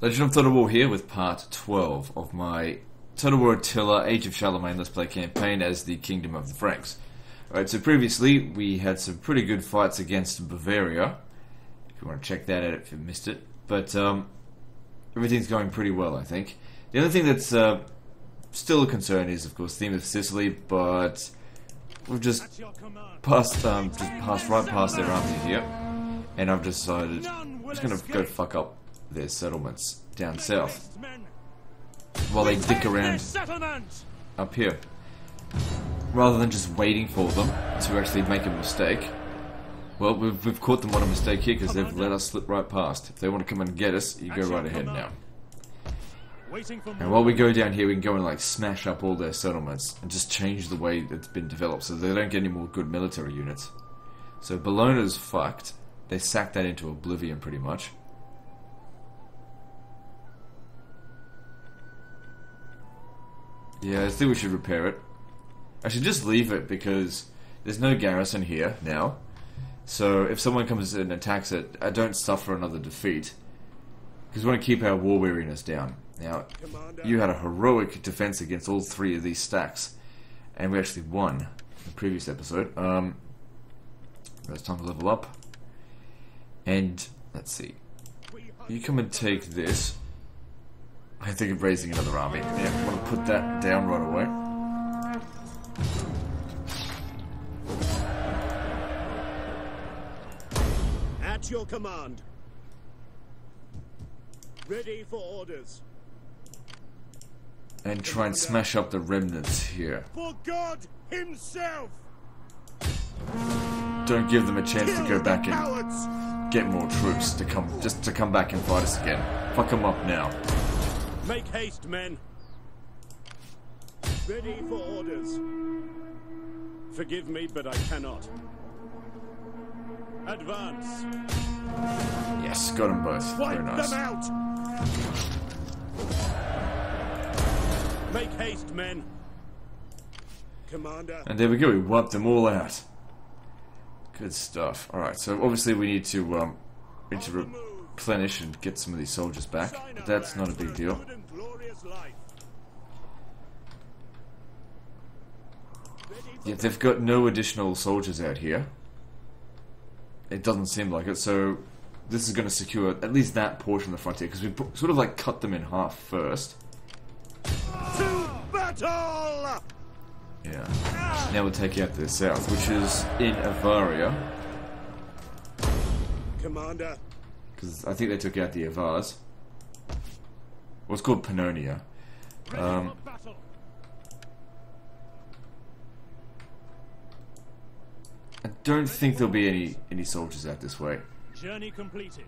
Legend of Total War here with part 12 of my Total War Attila, Age of Charlemagne Let's Play campaign as the Kingdom of the Franks. Alright, so previously we had some pretty good fights against Bavaria, if you want to check that out if you missed it, but everything's going pretty well, I think. The only thing that's still a concern is, of course, theme of Sicily, but we've just passed right past their army here, and I've decided I'm just going to go fuck up their settlements down south while they dick around up here, rather than just waiting for them to actually make a mistake. Well, we've caught them on a mistake here because they've let us slip right past. If they want to come and get us, you go right ahead now. And while we go down here, we can go and like smash up all their settlements and just change the way it's been developed so they don't get any more good military units. So Bologna's fucked. They sacked that into oblivion pretty much. Yeah, I think we should repair it. I should just leave it because there's no garrison here now. So if someone comes in and attacks it, I don't suffer another defeat. Because we want to keep our war weariness down. Now, you had a heroic defense against all three of these stacks. And we actually won in the previous episode. It's time to level up. And, let's see. You come and take this. I think of raising another army. Yeah, I want to put that down right away. At your command. Ready for orders. And try and smash up the remnants here. For God himself. Don't give them a chance to go back and get more troops to come back and fight us again. Fuck them up now. Make haste, men. Ready for orders. Forgive me, but I cannot. Advance. Yes, got them both. Very Wipe nice. them out. Make haste, men. Commander. And there we go. We wiped them all out. Good stuff. All right. So obviously we need to replenish and get some of these soldiers back. But that's not a big deal. Yeah, they've got no additional soldiers out here. It doesn't seem like it, so this is going to secure at least that portion of the frontier, because we sort of like cut them in half first. To battle! Yeah. Now we'll take out the south, which is in Avaria. Commander. Because I think they took out the Avars. Well, it's called Pannonia. I don't think there'll be any soldiers out this way. Journey completed.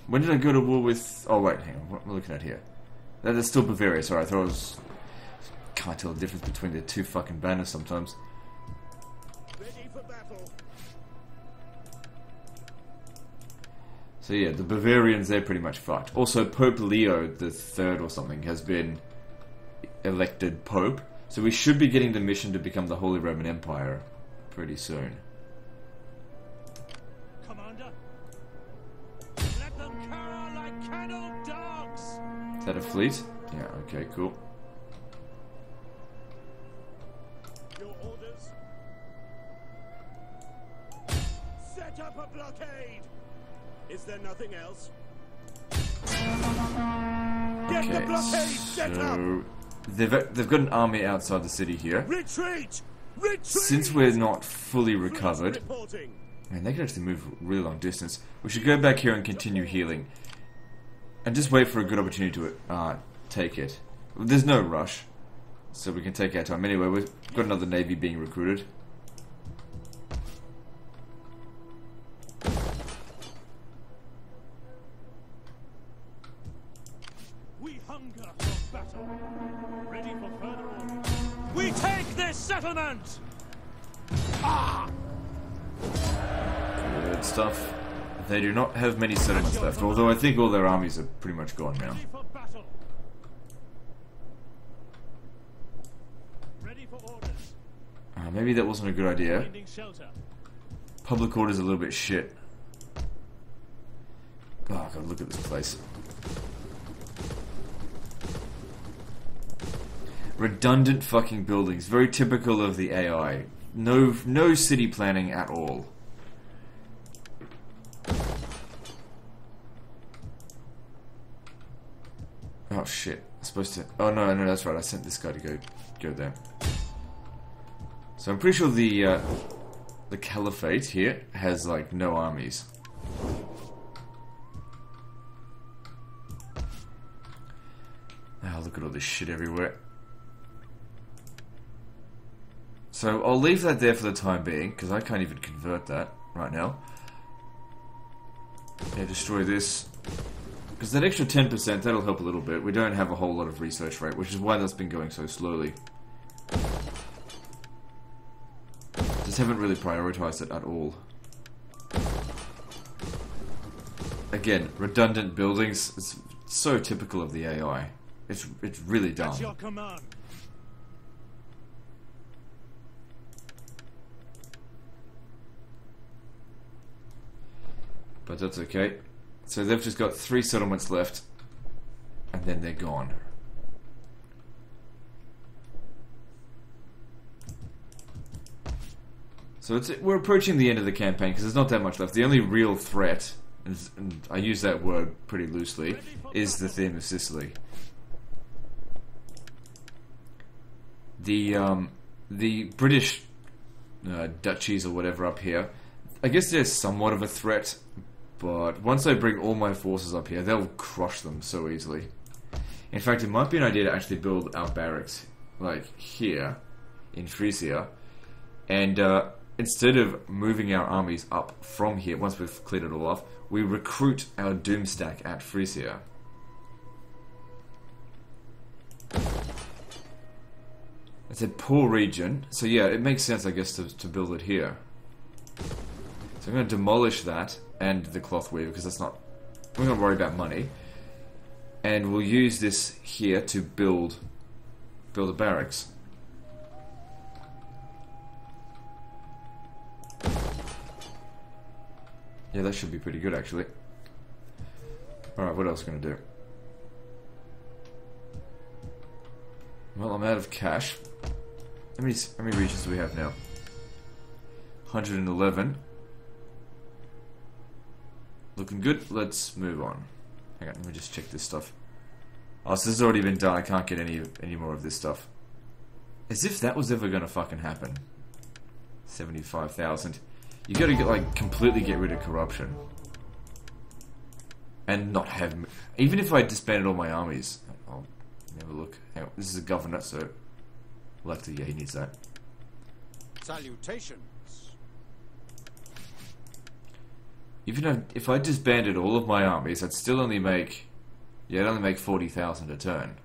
When did I go to war with... Oh wait, hang on, what am I looking at here? That's still Bavaria, sorry, I thought it was... Can't tell the difference between the two fucking banners sometimes. Ready for battle. So yeah, the Bavarians, they're pretty much fucked. Also, Pope Leo the Third or something has been elected Pope. So we should be getting the mission to become the Holy Roman Empire pretty soon. Commander. Let them cower like kennelled dogs. Is that a fleet? Yeah, okay, cool. Your orders. Set up a blockade. Is there nothing else? Get the blockade set up. So they've got an army outside the city here. Retreat! Retreat! Since we're not fully recovered, Reporting. man, they can actually move a really long distance. We should go back here and continue healing, and just wait for a good opportunity to take it. There's no rush, so we can take our time. Anyway, we've got another navy being recruited. We hunger for battle. Ready for further orders. We take this settlement! Good stuff. They do not have many settlements left, although I think all their armies are pretty much gone now. Ready for battle. Ready for orders. Maybe that wasn't a good idea. Finding shelter. Public order's a little bit shit. Oh god, look at this place. Redundant fucking buildings, very typical of the AI. No city planning at all. Oh shit! I'm supposed to. Oh no, that's right. I sent this guy to go there. So I'm pretty sure the Caliphate here has like no armies. Oh, look at all this shit everywhere. So I'll leave that there for the time being, because I can't even convert that right now. Yeah, destroy this. Because that extra 10%, that'll help a little bit. We don't have a whole lot of research rate, which is why that's been going so slowly. Just haven't really prioritized it at all. Again, redundant buildings, it's so typical of the AI. It's really dumb. At your command. But that's okay. So they've just got 3 settlements left, and then they're gone. So we're approaching the end of the campaign because there's not that much left. The only real threat, and I use that word pretty loosely, is the theme of Sicily. The British duchies or whatever up here, I guess they're somewhat of a threat, but once I bring all my forces up here, they'll crush them so easily. In fact, it might be an idea to actually build our barracks, like here, in Frisia, and instead of moving our armies up from here, once we've cleared it all off, we recruit our Doomstack at Frisia. It's a poor region, so yeah, it makes sense, I guess, to build it here. So I'm going to demolish that and the cloth weaver because that's not. We're going to worry about money, and we'll use this here to build a barracks. Yeah, that should be pretty good actually. All right, what else are we going to do? Well, I'm out of cash. How many regions do we have now? 111. Looking good. Let's move on. Hang on, let me just check this stuff. Oh, so this has already been done. I can't get any more of this stuff. As if that was ever gonna fucking happen. 75,000. You gotta completely get rid of corruption. And not have... Even if I disbanded all my armies... I'll have a look. Hang on, this is a governor, so... We'll have to... Yeah, he needs that. Salutations. Even if I disbanded all of my armies, I'd still only make... Yeah, I'd only make 40,000 a turn.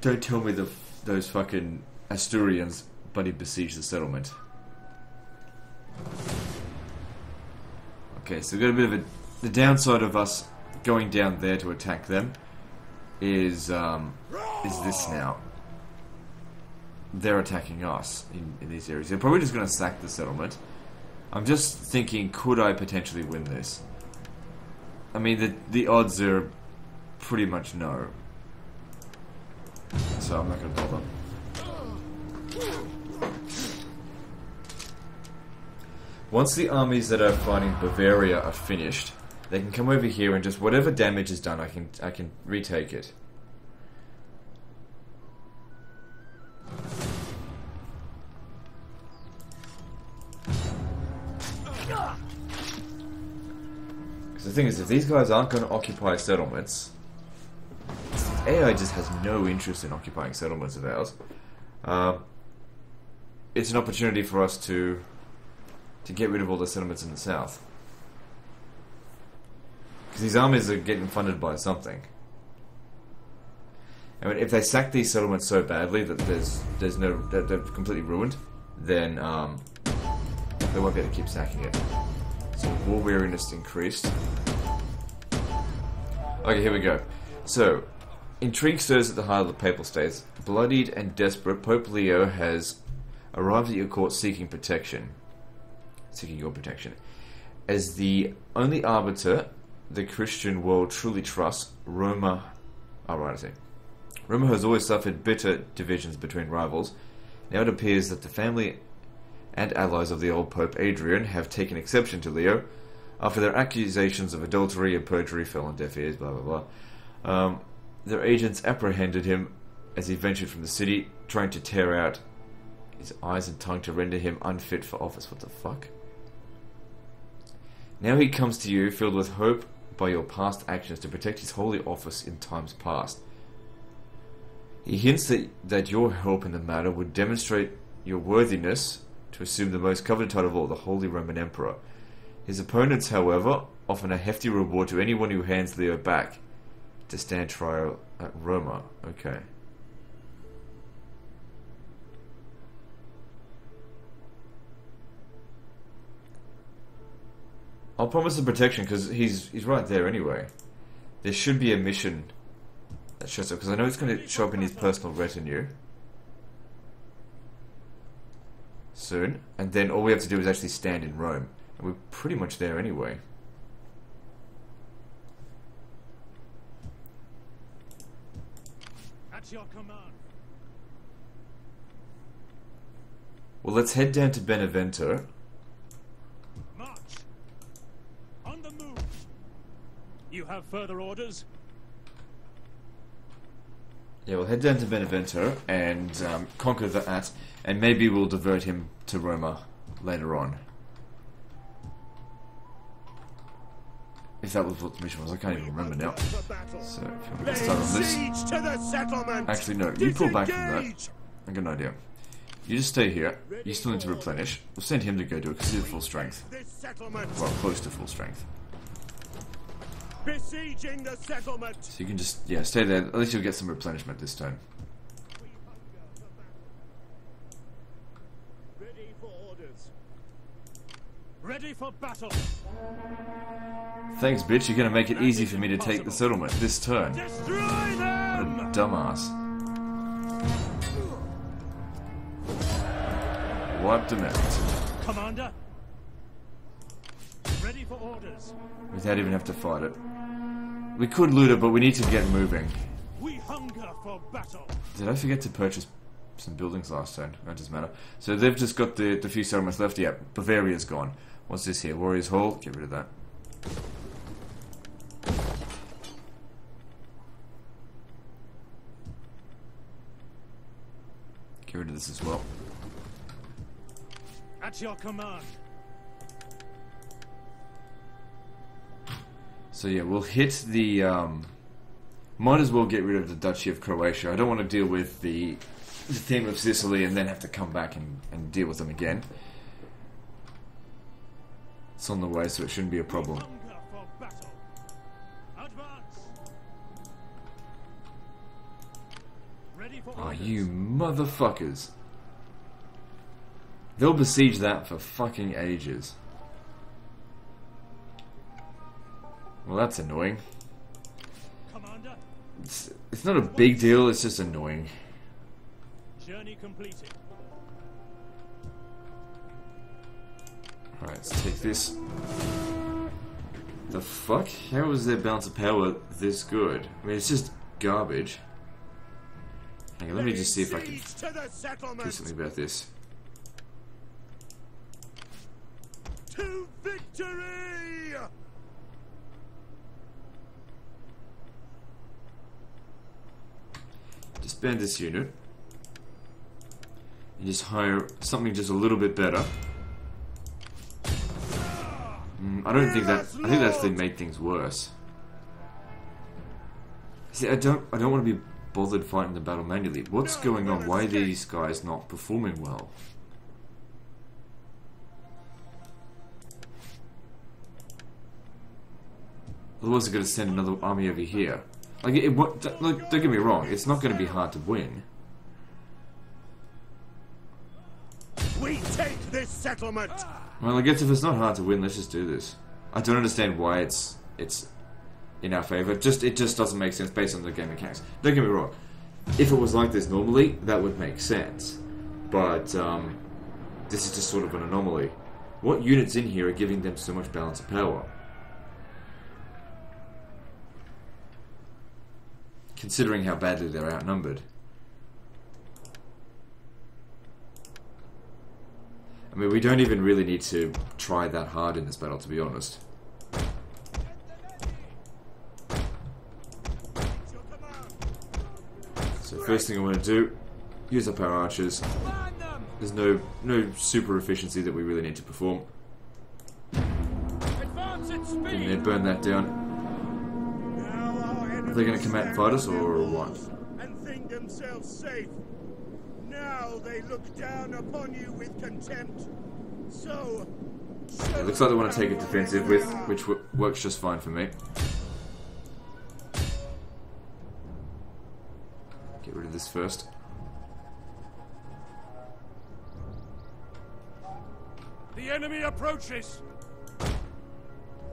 Don't tell me those fucking Asturians bloody besieged the settlement. Okay, so we've got a bit of the downside of us going down there to attack them is this now. They're attacking us in these areas. They're probably just going to sack the settlement. I'm just thinking, could I potentially win this? I mean, the odds are pretty much no. So I'm not going to bother. Once the armies that are fighting Bavaria are finished, they can come over here and just whatever damage is done, I can retake it. Because the thing is, if these guys aren't going to occupy settlements, AI just has no interest in occupying settlements of ours. It's an opportunity for us to get rid of all the settlements in the south. Because these armies are getting funded by something. I mean, if they sack these settlements so badly that there's no... that they're completely ruined, then they won't be able to keep sacking it. So war weariness increased. Okay, here we go. So, intrigue stirs at the heart of the Papal States. Bloodied and desperate, Pope Leo has arrived at your court seeking protection. Seeking your protection. As the only arbiter the Christian world truly trusts, Roma... Oh, right, I see. Roma has always suffered bitter divisions between rivals. Now it appears that the family and allies of the old Pope Adrian have taken exception to Leo, after their accusations of adultery and perjury fell on deaf ears, blah blah blah. Their agents apprehended him as he ventured from the city, trying to tear out his eyes and tongue to render him unfit for office. What the fuck? Now he comes to you, filled with hope by your past actions, to protect his holy office in times past. He hints that your help in the matter would demonstrate your worthiness to assume the most coveted title of all, the Holy Roman Emperor. His opponents, however, offer a hefty reward to anyone who hands Leo back to stand trial at Roma. Okay. I'll promise the protection because he's right there anyway. There should be a mission that shows up, because I know it's going to show up in his personal retinue soon, and then all we have to do is actually stand in Rome, and we're pretty much there anyway. At your command. Well, let's head down to Benevento. March. On the move. You have further orders? Yeah, we'll head down to Benevento and conquer that, and maybe we'll divert him to Roma later on. If that was what the mission was, I can't even remember now. So, if you want to get started on this... Actually, no, you pull back from that. I got an idea. You just stay here. You still need to replenish. We'll send him to go do it, because he's at full strength. Well, close to full strength. Besieging the settlement. So you can just, yeah, stay there. At least you'll get some replenishment this turn. Ready for orders. Ready for battle. Thanks, bitch. You're gonna make it easy for me to take the settlement this turn. Destroy What them. a dumbass. Wiped him out. Commander. Ready for orders. Without even have to fight it. We could loot it, but we need to get moving. We hunger for battle. Did I forget to purchase some buildings last turn? That doesn't matter. So they've just got the few settlements left. Yeah, Bavaria's gone. What's this here? Warriors Hall? Get rid of that. Get rid of this as well. At your command. So yeah, we'll hit the... might as well get rid of the Duchy of Croatia. I don't want to deal with the theme of Sicily and then have to come back and deal with them again. It's on the way, so it shouldn't be a problem. Hunger for battle. Advance. Ready for Oh, orders. you motherfuckers. They'll besiege that for fucking ages. Well, that's annoying. Commander. It's not a big deal, it's just annoying. Journey completed. Alright, let's take this. The fuck? How is their balance of power this good? I mean, it's just garbage. Hang on, let me just see if I can do something about this. To victory! Disband this unit. And just hire something just a little bit better. I don't think that... I think that's actually made things worse. See, I don't want to be bothered fighting the battle manually. What's going on? Why are these guys not performing well? Otherwise, they're going to send another army over here. Like, don't get me wrong, it's not going to be hard to win. We take this settlement. Well, I guess if it's not hard to win, let's just do this. I don't understand why it's in our favour. It just doesn't make sense based on the game mechanics. Don't get me wrong. If it was like this normally, that would make sense. But this is just sort of an anomaly. What units in here are giving them so much balance of power? Considering how badly they're outnumbered. I mean, we don't even really need to try that hard in this battle, to be honest. So first thing I want to do, use up our archers. There's no super efficiency that we really need to perform. And they burn that down. Are they going to come out and fight us, or what? And think themselves safe. Now they look down upon you with contempt. So it looks like they want to take it defensive, which works just fine for me. Get rid of this first. The enemy approaches.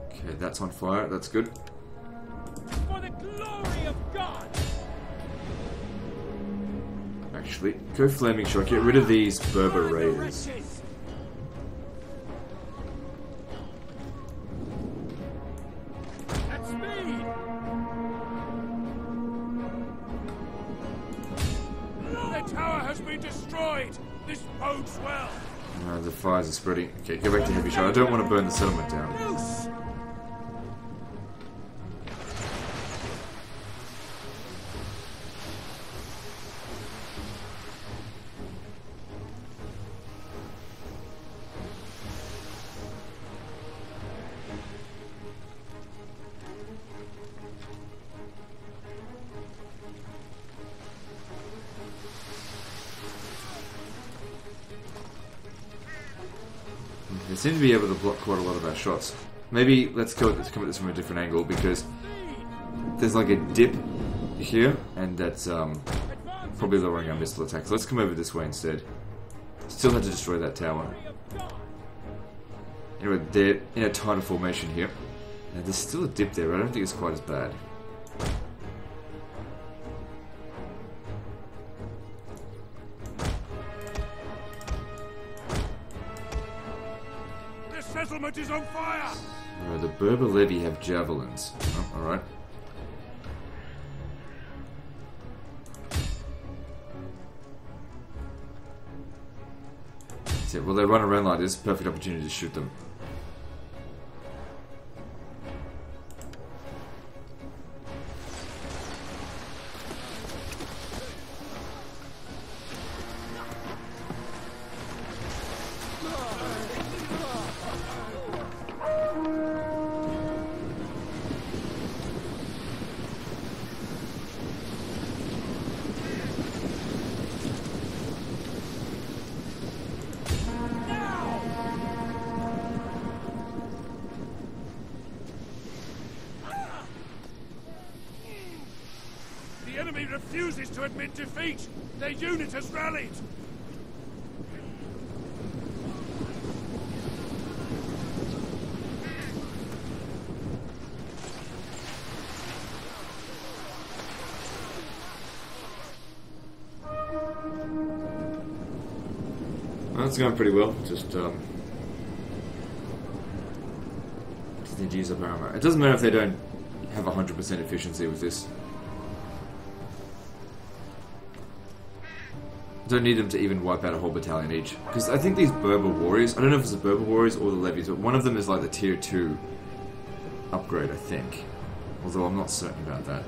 Okay, that's on fire. That's good. For the glory of God. Actually, go flaming shot. Get rid of these Berber raiders. At speed. The tower has been destroyed. This bodes well. The fires are spreading. Okay, go back to heavy shot. I don't want to burn the settlement down. They seem to be able to block quite a lot of our shots. Maybe let's come at this from a different angle, because there's like a dip here, and that's probably lowering our missile attacks. Let's come over this way instead. Still had to destroy that tower. Anyway, they're in a tighter formation here. Now, there's still a dip there, but I don't think it's quite as bad. Settlement is on fire. The Berber levy have javelins. Oh, all right. That's it. Well, they run around like this. Perfect opportunity to shoot them. The enemy refuses to admit defeat. Their unit has rallied. Well, it's going pretty well. Just need to use up our armor. It doesn't matter if they don't have 100% efficiency with this. Don't need them to even wipe out a whole battalion each. Because I think these Berber warriors, I don't know if it's the Berber warriors or the levies, but one of them is like the tier 2 upgrade, I think. Although I'm not certain about that.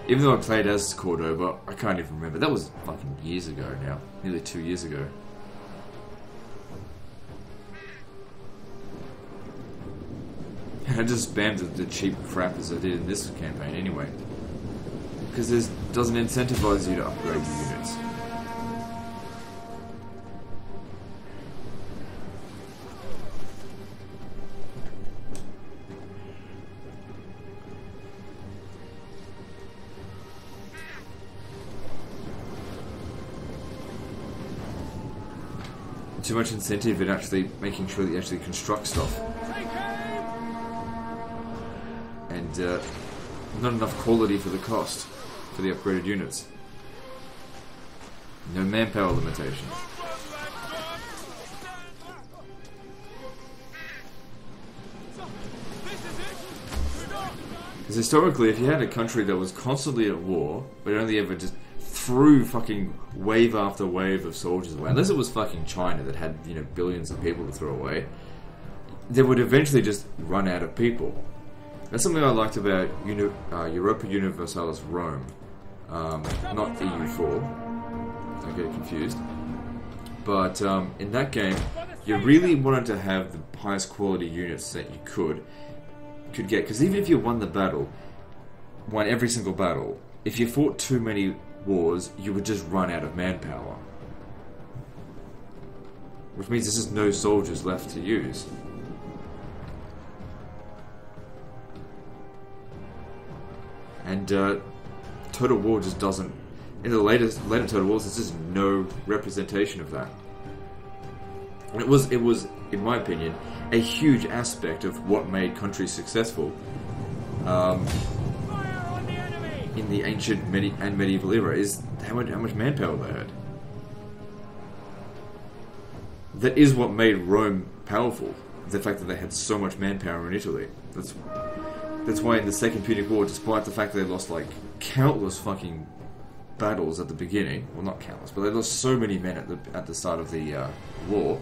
Even though I played as Cordoba, I can't even remember. That was fucking years ago now. Nearly 2 years ago. I just spammed the cheap crap as I did in this campaign anyway. Because this doesn't incentivize you to upgrade your units. Too much incentive in actually making sure that you actually construct stuff. and not enough quality for the cost for the upgraded units. No manpower limitations. Because historically, if you had a country that was constantly at war, but only ever just threw fucking wave after wave of soldiers away, unless it was fucking China that had, you know, billions of people to throw away, they would eventually just run out of people. That's something I liked about Europa Universalis Rome, not EU4. Don't get confused. But in that game, you really wanted to have the highest quality units that you could get, because even if you won every single battle, if you fought too many wars, you would just run out of manpower, which means there's just no soldiers left to use. And Total War just doesn't. In the later Total Wars, there's just no representation of that. And it was, in my opinion, a huge aspect of what made countries successful in the ancient and medieval era, is how much manpower they had. That is what made Rome powerful. The fact that they had so much manpower in Italy. That's why in the Second Punic War, despite the fact that they lost like countless fucking battles at the beginning, well, not countless, but they lost so many men at the start of the war,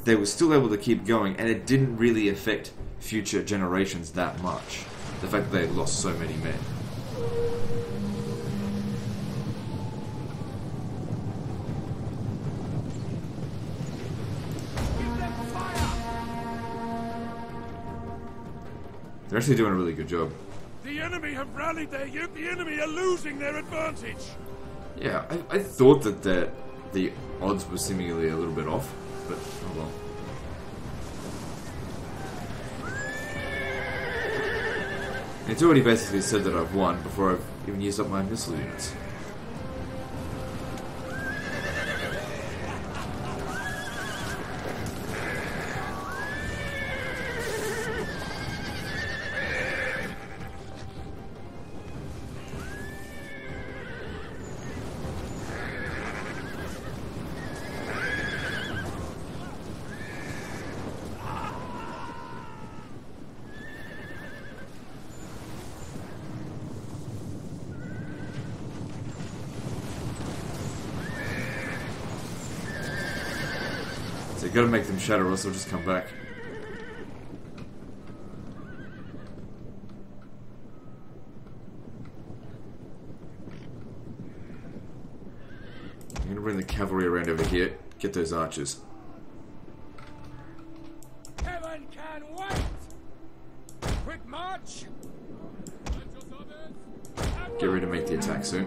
they were still able to keep going, and it didn't really affect future generations that much. The fact that they lost so many men. They're actually doing a really good job. The enemy have rallied their youth. The enemy are losing their advantage. Yeah, I thought that the odds were seemingly a little bit off, but oh well. It's already basically said that I've won before I've even used up my missile units. So you gotta make them shatter or else they'll just come back. I'm gonna bring the cavalry around over here, get those archers. Heaven can wait! Quick march! Get ready to make the attack soon.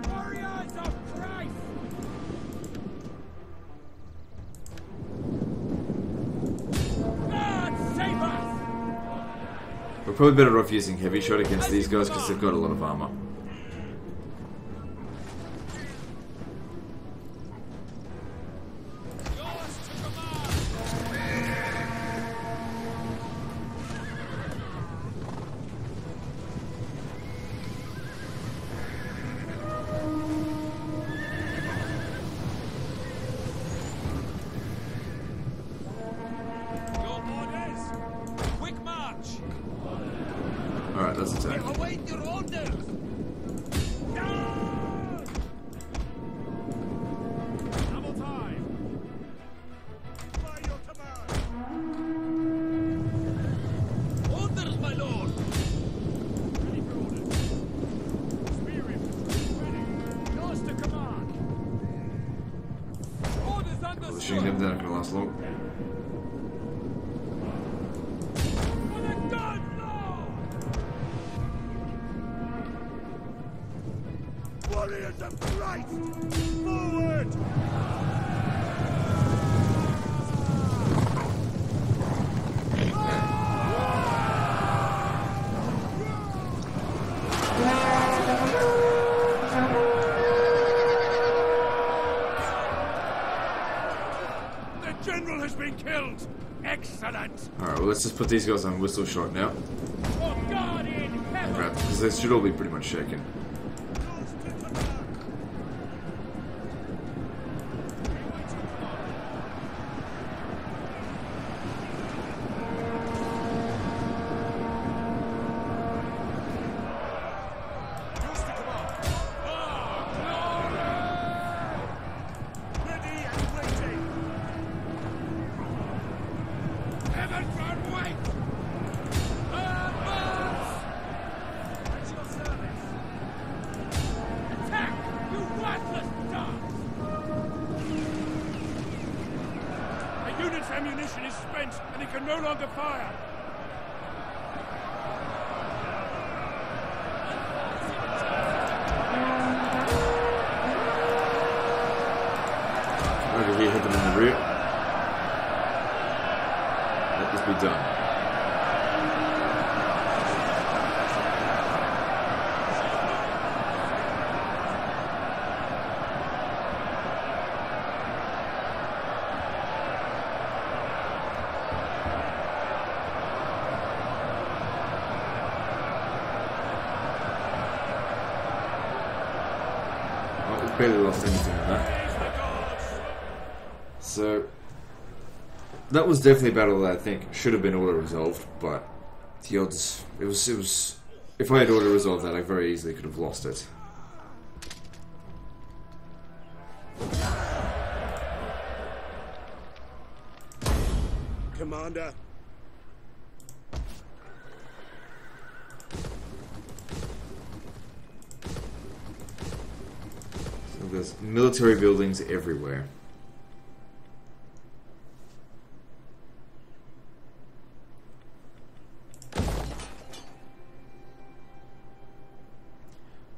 Warriors of Christ! We're probably better off using heavy shot against these guys because they've got a lot of armor. Alright, let's attack. Await your orders! Double time! By your command! Orders, my lord! Ready for orders. Spear him. Ready. Yours to command. Orders understood. The shooting them, they're not gonna last long. For the good Lord! Warriors of Christ! Forward! The general has been killed! Excellent! Alright, well let's just put these guys on whistle shot now. For God! grab them, because they should all be pretty much shaken. Ammunition is spent, and he can no longer fire. Over here, hit them in the rear. Let this be done. Barely lost anything on that. So that was definitely a battle that I think should have been auto-resolved, but the odds it was if I had auto-resolved that, I very easily could have lost it. Commander. There's military buildings everywhere.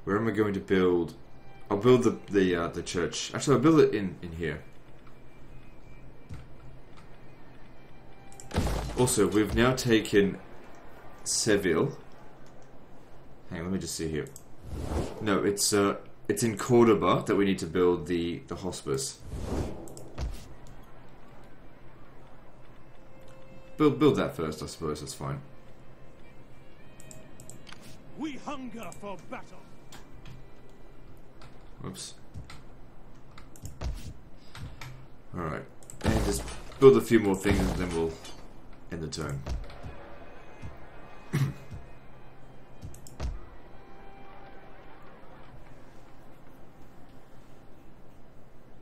Where am I going to build? I'll build the church. Actually, I'll build it in here. Also, we've now taken Seville. Hang on, let me just see here. No, it's in Cordoba that we need to build the hospice. Build that first, I suppose. That's fine. We hunger for battle. Oops. All right, and just build a few more things, and then we'll end the turn.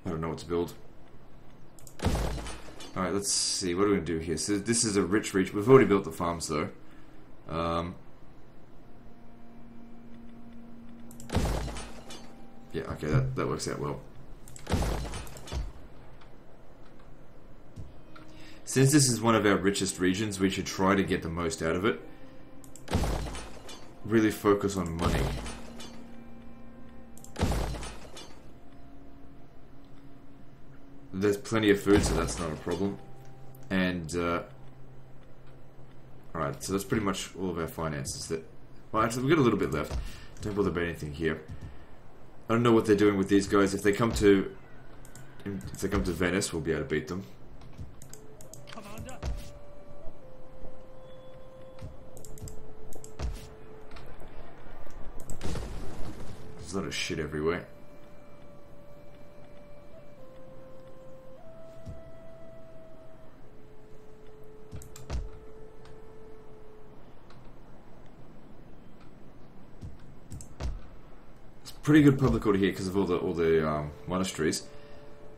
I don't know what to build. Alright, let's see. What are we going to do here? So this is a rich reach. We've already built the farms, though. Yeah, okay, that works out well. Since this is one of our richest regions, we should try to get the most out of it. Really focus on money. There's plenty of food, so that's not a problem. And, alright, so that's pretty much all of our finances. Well, actually, we've got a little bit left. Don't bother about anything here. I don't know what they're doing with these guys. If they come to Venice, we'll be able to beat them. Commander. There's a lot of shit everywhere. Pretty good public order here because of all the monasteries,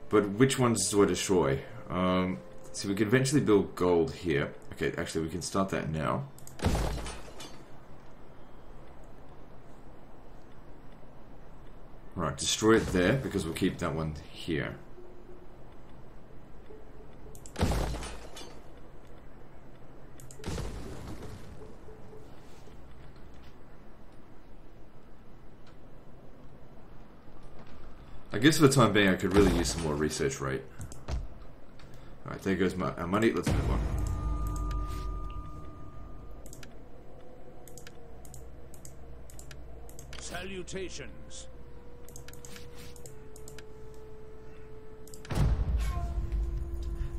but which ones do I destroy? So we can eventually build gold here. Okay, actually we can start that now. Alright, destroy it there because we'll keep that one here. I guess for the time being I could really use some more research rate. Alright, there goes our money. Let's move on. Salutations. I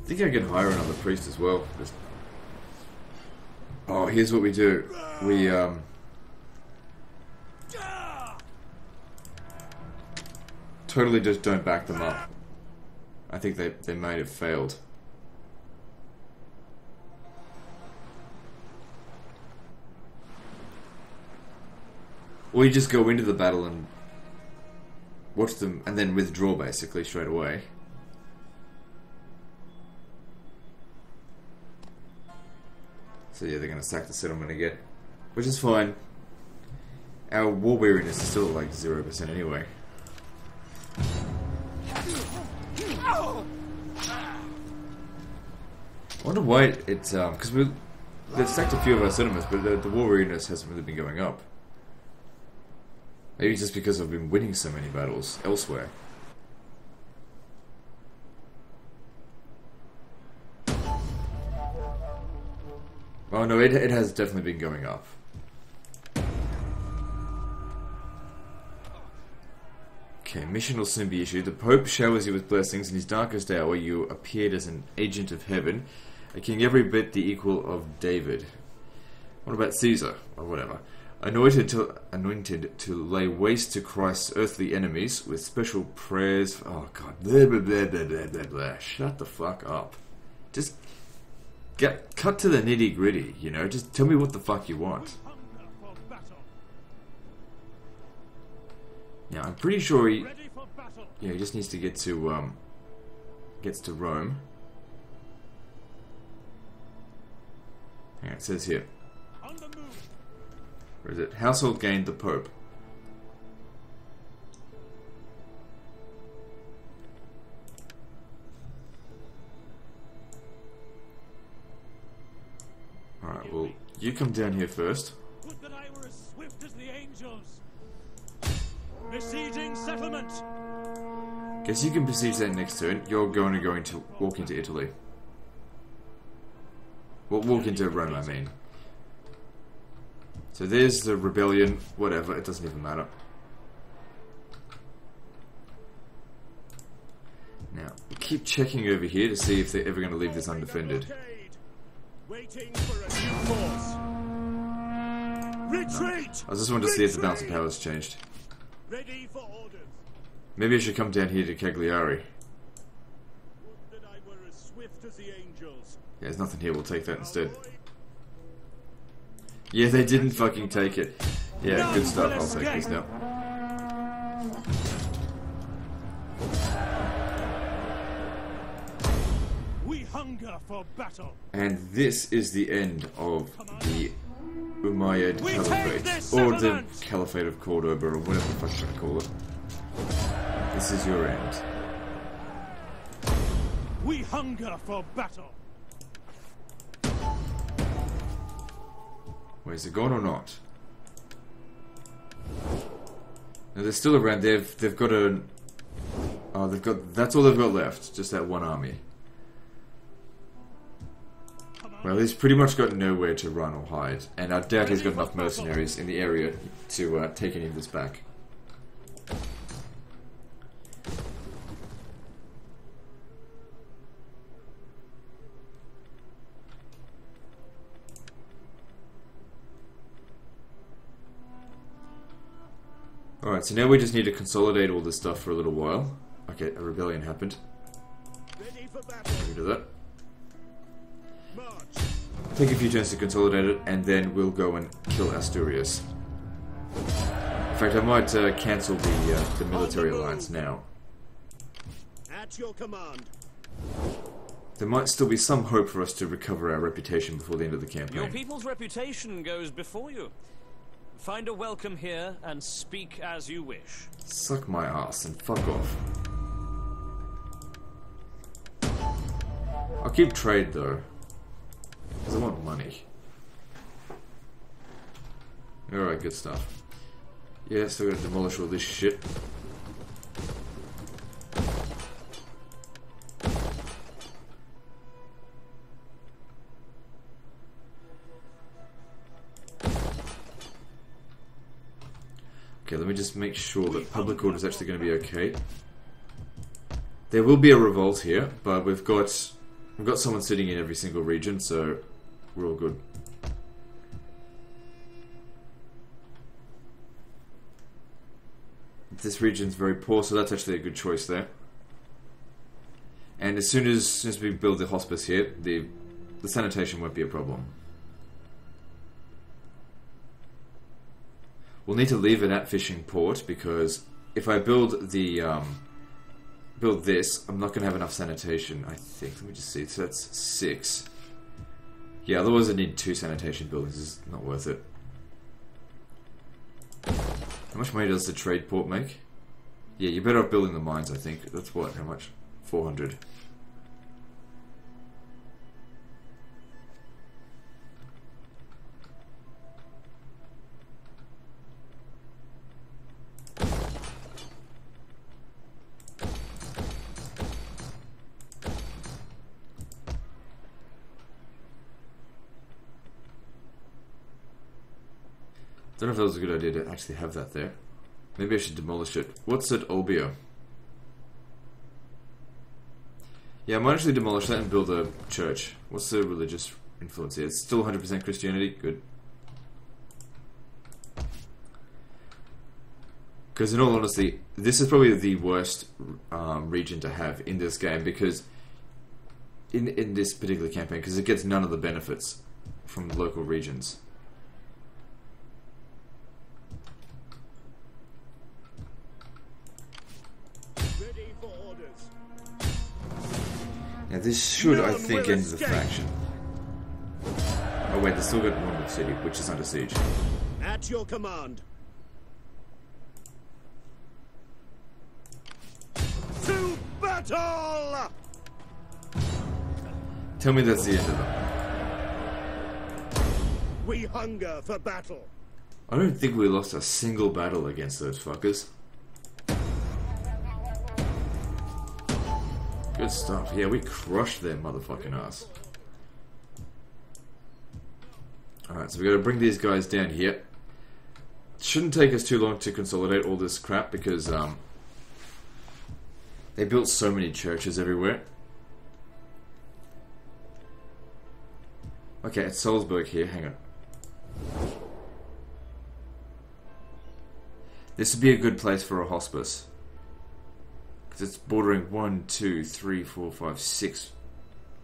think I can hire another priest as well. Oh, here's what we do. totally just don't back them up. I think they might have failed. Or you just go into the battle and watch them, and then withdraw basically straight away. So yeah, they're going to sack the settlement again, which is fine. Our war weariness is still at like 0% anyway. I wonder why it's because they've sacked a few of our settlements, but the war weariness hasn't really been going up. Maybe just because I've been winning so many battles elsewhere. Oh no, it has definitely been going up. Okay, mission will soon be issued. The Pope showers you with blessings. In his darkest hour, you appeared as an agent of heaven, a king every bit the equal of David. What about Caesar? Or whatever. Anointed to lay waste to Christ's earthly enemies with special prayers. Oh god. Blah, blah, blah, blah, blah, blah, blah. Shut the fuck up. Just cut to the nitty gritty, you know? Just tell me what the fuck you want. Now, I'm pretty sure he just needs to get to, gets to Rome. Hang on, it says here. Where is it? Household gained the Pope. Alright, well, you come down here first. Would that I were as swift as the angels. Besieging settlement. Guess you can besiege that next turn. You're going to walk into Italy. Well, walk into Rome, I mean. So there's the rebellion, whatever, it doesn't even matter. Now, keep checking over here to see if they're ever going to leave this undefended. Waiting for a new force. Retreat! I just wanted to see if the balance of power has changed. Ready for orders. Maybe I should come down here to Cagliari. Would that I were as swift as the angels. Yeah, there's nothing here, we'll take that instead. Yeah, they didn't fucking take it. Yeah, good stuff, I'll take this now. We hunger for battle. And this is the end of the Umayyad Caliphate, or the Caliphate of Cordoba, or whatever the fuck I call it. This is your end. We hunger for battle. Wait, is it gone or not? No, they're still around. They've got a. Oh, that's all they've got left. Just that one army. Well, he's pretty much got nowhere to run or hide, and I doubt he's got enough mercenaries in the area to take any of this back. Alright, so now we just need to consolidate all this stuff for a little while. Okay, a rebellion happened. Ready for battle. We do that. March. Take a few turns to consolidate it, and then we'll go and kill Asturias. In fact, I might cancel the military alliance now. At your command. There might still be some hope for us to recover our reputation before the end of the Your campaign. people's reputation goes before you. Find a welcome here and speak as you wish. Suck my ass and fuck off. I'll keep trade though, because I want money. Alright, good stuff. Yeah, so we're gonna demolish all this shit. Okay, let me just make sure that public order is actually going to be okay. There will be a revolt here, but we've got someone sitting in every single region, so we're all good. this region's very poor, so that's actually a good choice there. And as soon as we build the hospice here, the sanitation won't be a problem. We'll need to leave it at fishing port, because if I build the build this, I'm not going to have enough sanitation, I think. Let me just see. So that's 6. Yeah, otherwise I need 2 sanitation buildings. It's not worth it. How much money does the trade port make? Yeah, you're better off building the mines, I think. That's what? How much? 400. Don't know if that was a good idea to actually have that there. Maybe I should demolish it. What's at Olbia? Yeah, I might actually demolish that and build a church. What's the religious influence here? It's still 100% Christianity? Good. Because in all honesty, this is probably the worst region to have in this game, because in this particular campaign, because it gets none of the benefits from the local regions. Now this should, I think, end the faction. Oh wait, they still got Normal City, which is under siege. At your command. To battle! Tell me that's the end of them. We hunger for battle. I don't think we lost a single battle against those fuckers. Good stuff. Yeah, we crushed their motherfucking ass. Alright, so we gotta bring these guys down here. It shouldn't take us too long to consolidate all this crap, because they built so many churches everywhere. Okay, it's Salzburg here. Hang on. This would be a good place for a hospice. Because it's bordering 1, 2, 3, 4, 5, 6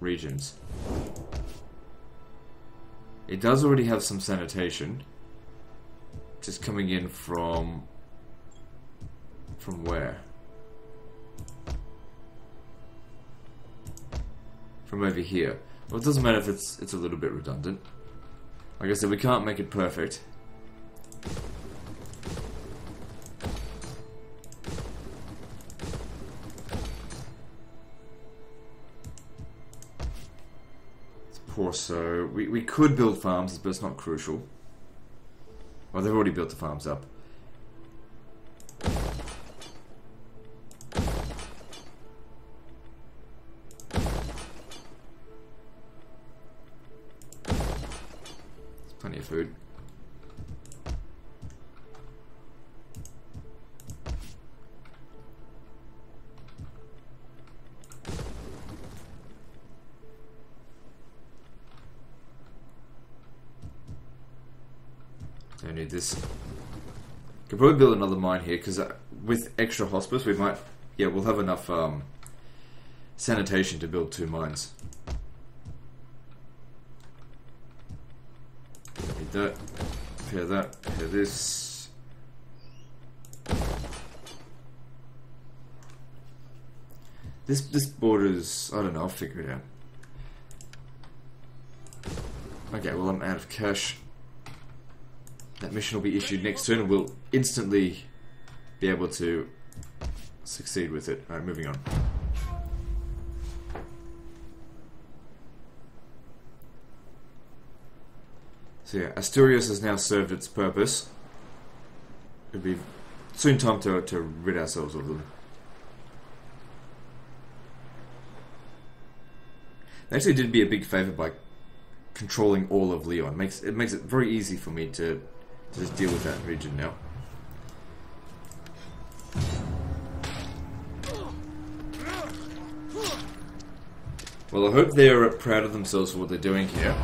regions. It does already have some sanitation. Just coming in from where? From over here. Well, it doesn't matter if it's a little bit redundant. Like I said, we can't make it perfect. It's poor, so we could build farms, but it's not crucial. Well, they've already built the farms up. Plenty of food. I need this. Could probably build another mine here, because with extra hospice we might, yeah, we'll have enough sanitation to build 2 mines. Need that, repair this. This borders, I don't know, I'll figure it out. Okay, well I'm out of cash. That mission will be issued next turn and we'll instantly be able to succeed with it. Alright, moving on. So yeah, Asturias has now served its purpose. It'll be soon time to rid ourselves of them. They actually did me a big favour by controlling all of Leon. It makes it very easy for me to just deal with that region now. Well, I hope they're proud of themselves for what they're doing here.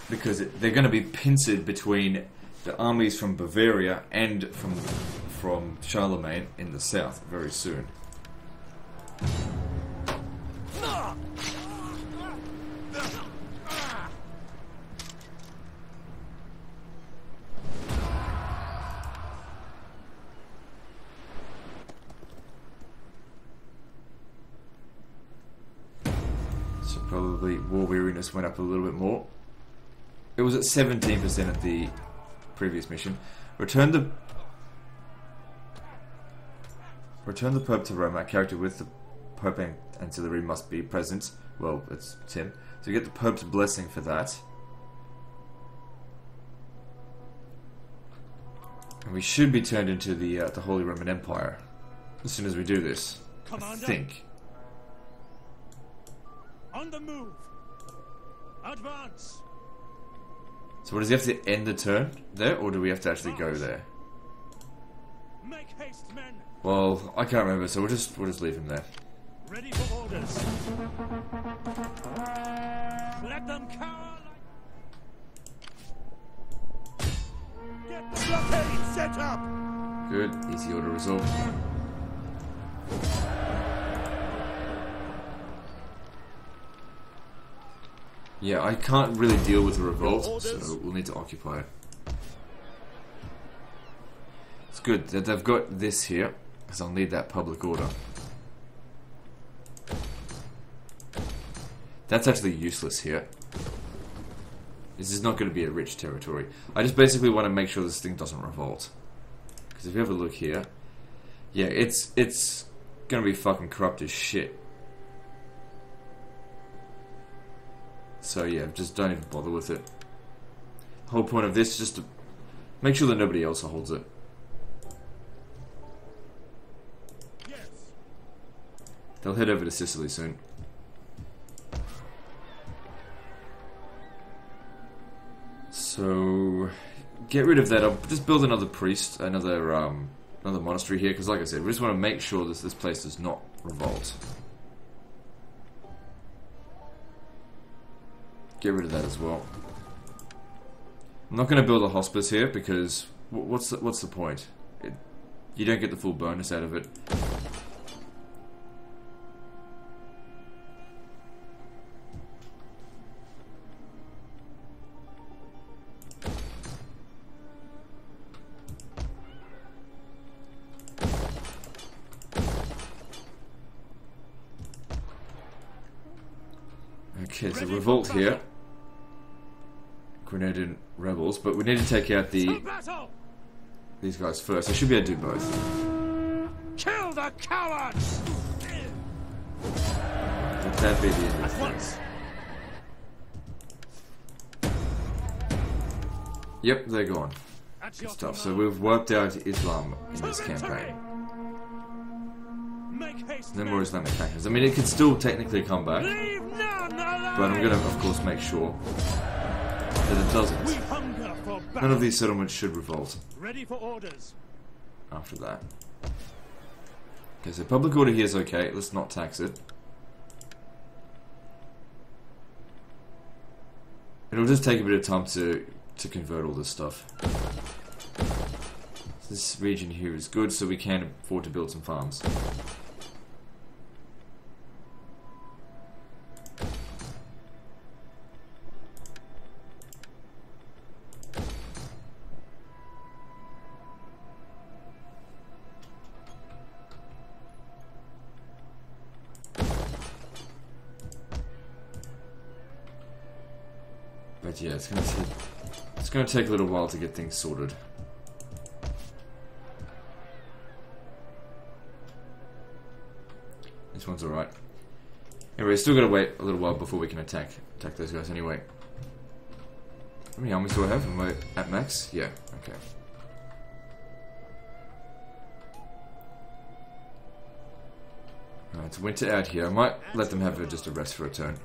Because they're going to be pincered between the armies from Bavaria and from Charlemagne in the south very soon. So probably war weariness went up a little bit more. It was at 17% at the previous mission. Return the Pope to Rome. Our character with the Pope and ancillary must be present. Well, it's him. So we get the Pope's blessing for that. And we should be turned into the Holy Roman Empire as soon as we do this. Commander, I think. on the move. Advance. So what, does he have to end the turn there, or do we have to actually go there? Make haste, men. Well, I can't remember, so we'll just leave him there. Ready for orders. Let them cower like... Get the blockade set up. Good, easy order resolved. Yeah, I can't really deal with a revolt, so we'll need to occupy it. It's good that they've got this here, because I'll need that public order. That's actually useless here. This is not going to be a rich territory. I just basically want to make sure this thing doesn't revolt. Because if you have a look here, yeah, it's going to be fucking corrupt as shit. So yeah, just don't even bother with it. The whole point of this is just to make sure that nobody else holds it. Yes. They'll head over to Sicily soon. So get rid of that. I'll just build another priest, another monastery here, because like I said, we just want to make sure that this place does not revolt. Get rid of that as well. I'm not going to build a hospice here because what's the point? You don't get the full bonus out of it. Okay, so revolt here. Grenadian rebels, but we need to take out these guys first. I should be able to do both. Kill the cowards! Let that be the end of things. Yep, they're gone. Good stuff. So we've wiped out Islam in this campaign. No more Islamic factions. I mean, it could still technically come back, but I'm going to, of course, make sure that it doesn't. None of these settlements should revolt. Ready for orders. After that. Okay, so public order here is okay. Let's not tax it. It'll just take a bit of time to convert all this stuff. This region here is good, so we can afford to build some farms. But yeah, it's gonna take a little while to get things sorted. This one's alright. Anyway, still gotta wait a little while before we can attack those guys anyway. How many armies do I have? Am I at max? Yeah, okay. Alright, it's winter out here. I might let them have just a rest for a turn.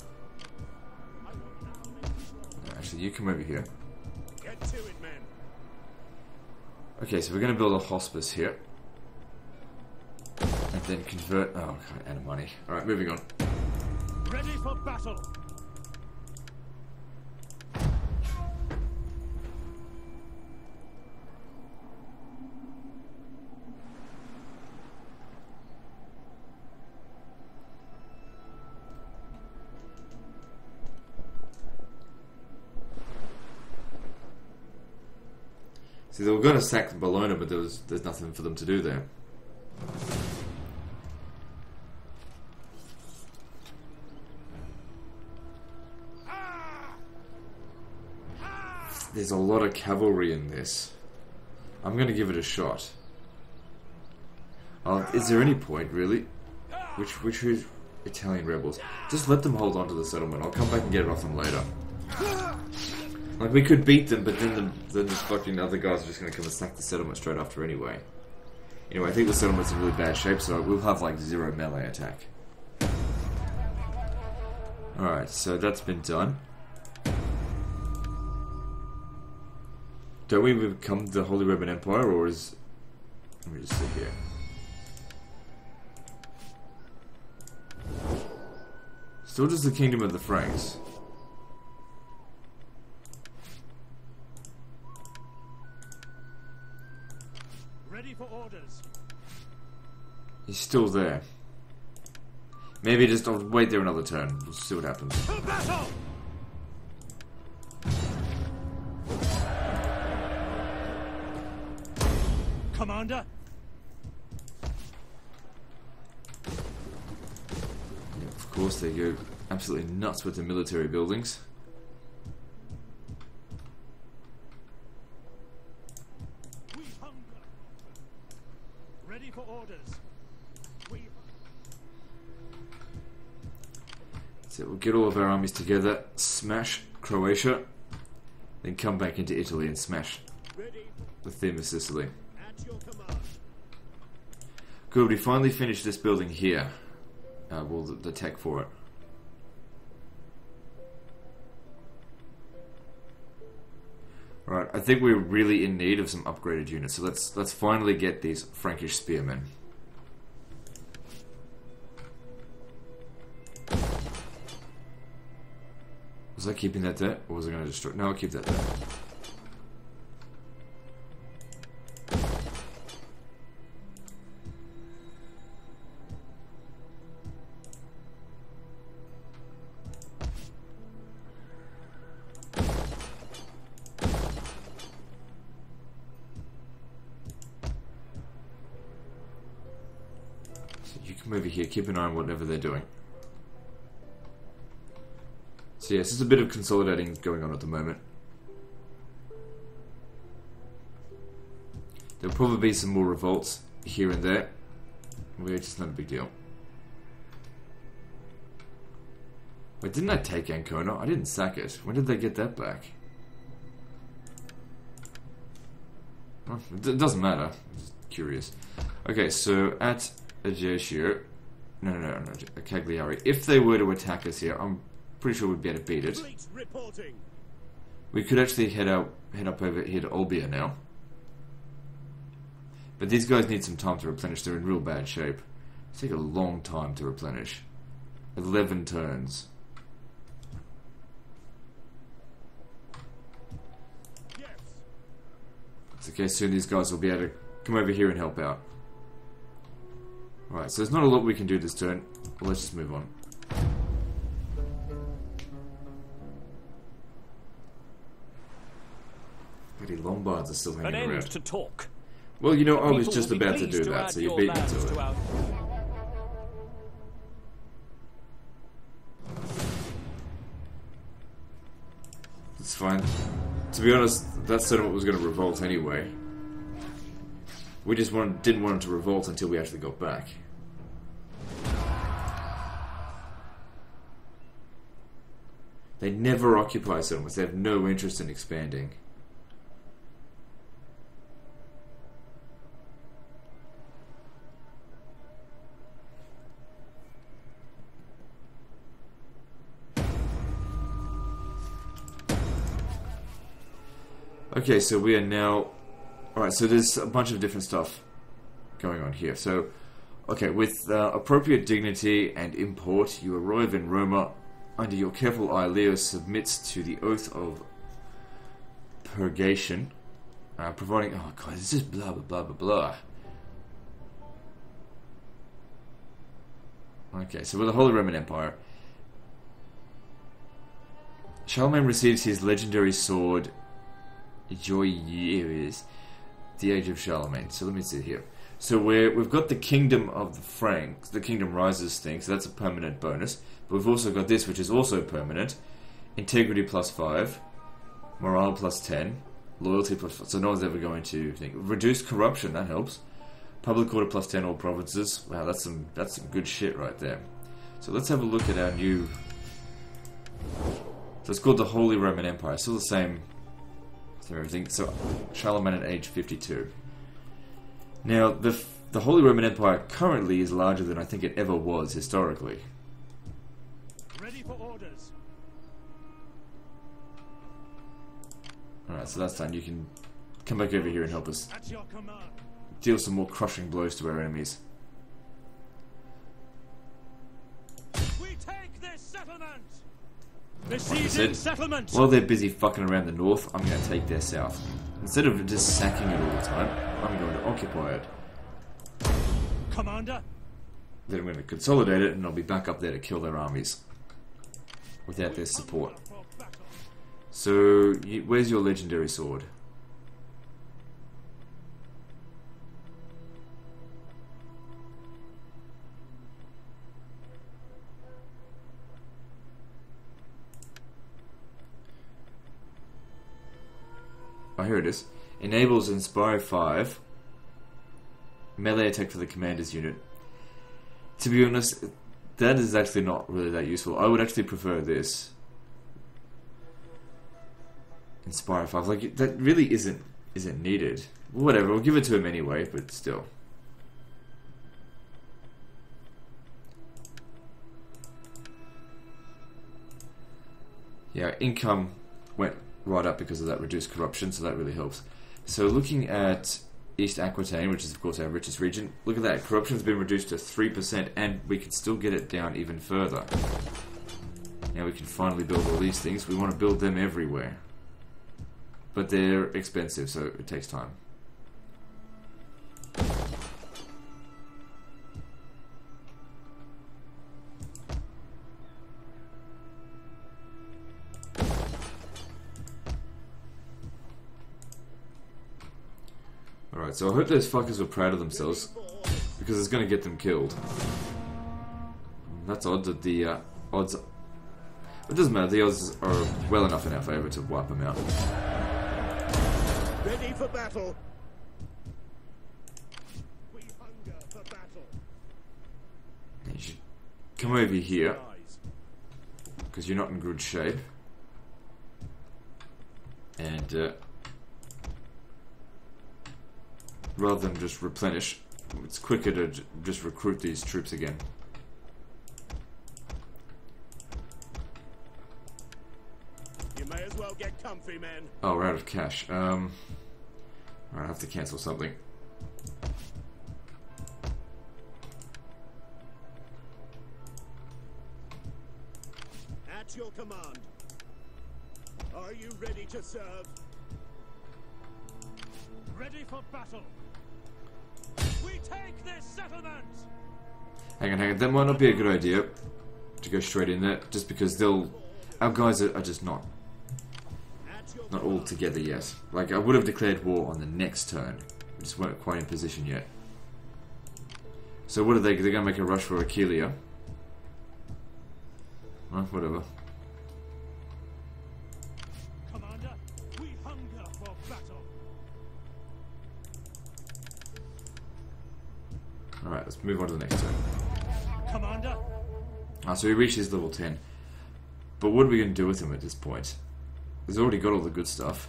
Actually, you come over here. Get to it, men. Okay, so we're going to build a hospice here. And then convert... Oh, God, out of money. Alright, moving on. Ready for battle. See, they were going to sack Bologna, but there's nothing for them to do there. There's a lot of cavalry in this. I'm going to give it a shot. Is there any point, really? Which Italian rebels? Just let them hold on to the settlement. I'll come back and get it off them later. Like, we could beat them, but then the fucking other guys are just going to come and sack the settlement straight after anyway. Anyway, I think the settlement's in really bad shape, so we'll have like 0 melee attack. Alright, so that's been done. Don't we become the Holy Roman Empire, or is... Let me just see here. Still just the Kingdom of the Franks. Ready for orders. He's still there. Maybe just I'll wait there another turn. We'll see what happens. To battle! Commander? Yeah, of course, they go absolutely nuts with the military buildings. We hunger. Ready for orders. We So we'll get all of our armies together, smash Croatia, then come back into Italy and smash Ready the theme of Sicily. at your command. Good, we finally finished this building here. Well, the tech for it. Right, I think we're really in need of some upgraded units, so let's finally get these Frankish spearmen. Was I keeping that there, or was I going to destroy? No, I'll keep that there. You come over here, keep an eye on whatever they're doing. So yes, there's a bit of consolidating going on at the moment. There'll probably be some more revolts here and there. Well, it's just not a big deal. Wait, didn't I take Ancona? I didn't sack it. When did they get that back? Well, it doesn't matter. I'm just curious. Okay, so at Ajaccio, no, Cagliari. If they were to attack us here, I'm pretty sure we'd be able to beat it. Fleet reporting. We could actually head up over here to Olbia now. But these guys need some time to replenish. They're in real bad shape. It's take a long time to replenish. 11 turns. Yes. It's okay, soon these guys will be able to come over here and help out. Alright, so there's not a lot we can do this turn. Well, let's just move on. Bloody Lombards are still An hanging end around. to talk. Well, you know, I was People just will be about to pleased do that, add so you your beat me lands to it. our- It's fine. To be honest, that settlement was going to revolt anyway. We just didn't want it to revolt until we actually got back. They never occupy settlements. They have no interest in expanding. Okay, so we are now... Alright, so there's a bunch of different stuff going on here. So, okay, with appropriate dignity and import, you arrive in Roma. Under your careful eye, Leo submits to the oath of purgation, providing... Oh god, it's just blah blah blah blah blah. Okay, so with the Holy Roman Empire, Charlemagne receives his legendary sword, Joyeuse, the Age of Charlemagne. So let me see here. So we've got the Kingdom of the Franks, the Kingdom Rises thing, so that's a permanent bonus. But we've also got this, which is also permanent. Integrity +5, morale +10, loyalty +5. So no one's ever going to think. Reduced corruption, that helps. Public order +10 all provinces. Wow, that's some good shit right there. So let's have a look at our new. So it's called the Holy Roman Empire. Still the same everything. So Charlemagne at age 52. Now the Holy Roman Empire currently is larger than I think it ever was historically. Ready for orders. Alright, so that's done. You can come back over here and help us At your command. deal some more crushing blows to our enemies. We take this settlement. Like I Besieging said, settlement. while they're busy fucking around the north, I'm going to take their south. Instead of just sacking it all the time, I'm going to occupy it. Commander. Then I'm going to consolidate it and I'll be back up there to kill their armies. Without their support. For battle. So, where's your legendary sword? Oh, here it is. Enables Inspire 5. Melee attack for the commander's unit. To be honest, that is actually not really that useful. I would actually prefer this. Inspire 5. Like, that really isn't needed. Whatever, we'll give it to him anyway, but still. Yeah, income went right up because of that reduced corruption, so that really helps. So looking at East Aquitaine, which is of course our richest region, look at that, corruption's been reduced to 3%, and we can still get it down even further. Now we can finally build all these things. We want to build them everywhere. But they're expensive, so it takes time. Alright, so I hope those fuckers were proud of themselves, because it's going to get them killed. That's odd that the odds... It doesn't matter, the odds are well enough in our favour to wipe them out. Ready for battle. We hunger for battle. You should come over here, because you're not in good shape. And rather than just replenish, it's quicker to just recruit these troops again. You may as well get comfy, men. Oh, we're out of cash. Alright, I have to cancel something. At your command. Are you ready to serve? Ready for battle. We take this settlement. Hang on. That might not be a good idea to go straight in there, just because our guys are just not all together yet. Like, I would have declared war on the next turn. We just weren't quite in position yet. So what are they? They're going to make a rush for Attila. Well, whatever. Commander, we hunger for battle. Alright, let's move on to the next turn. Commander. So he reaches level 10. But what are we going to do with him at this point? He's already got all the good stuff.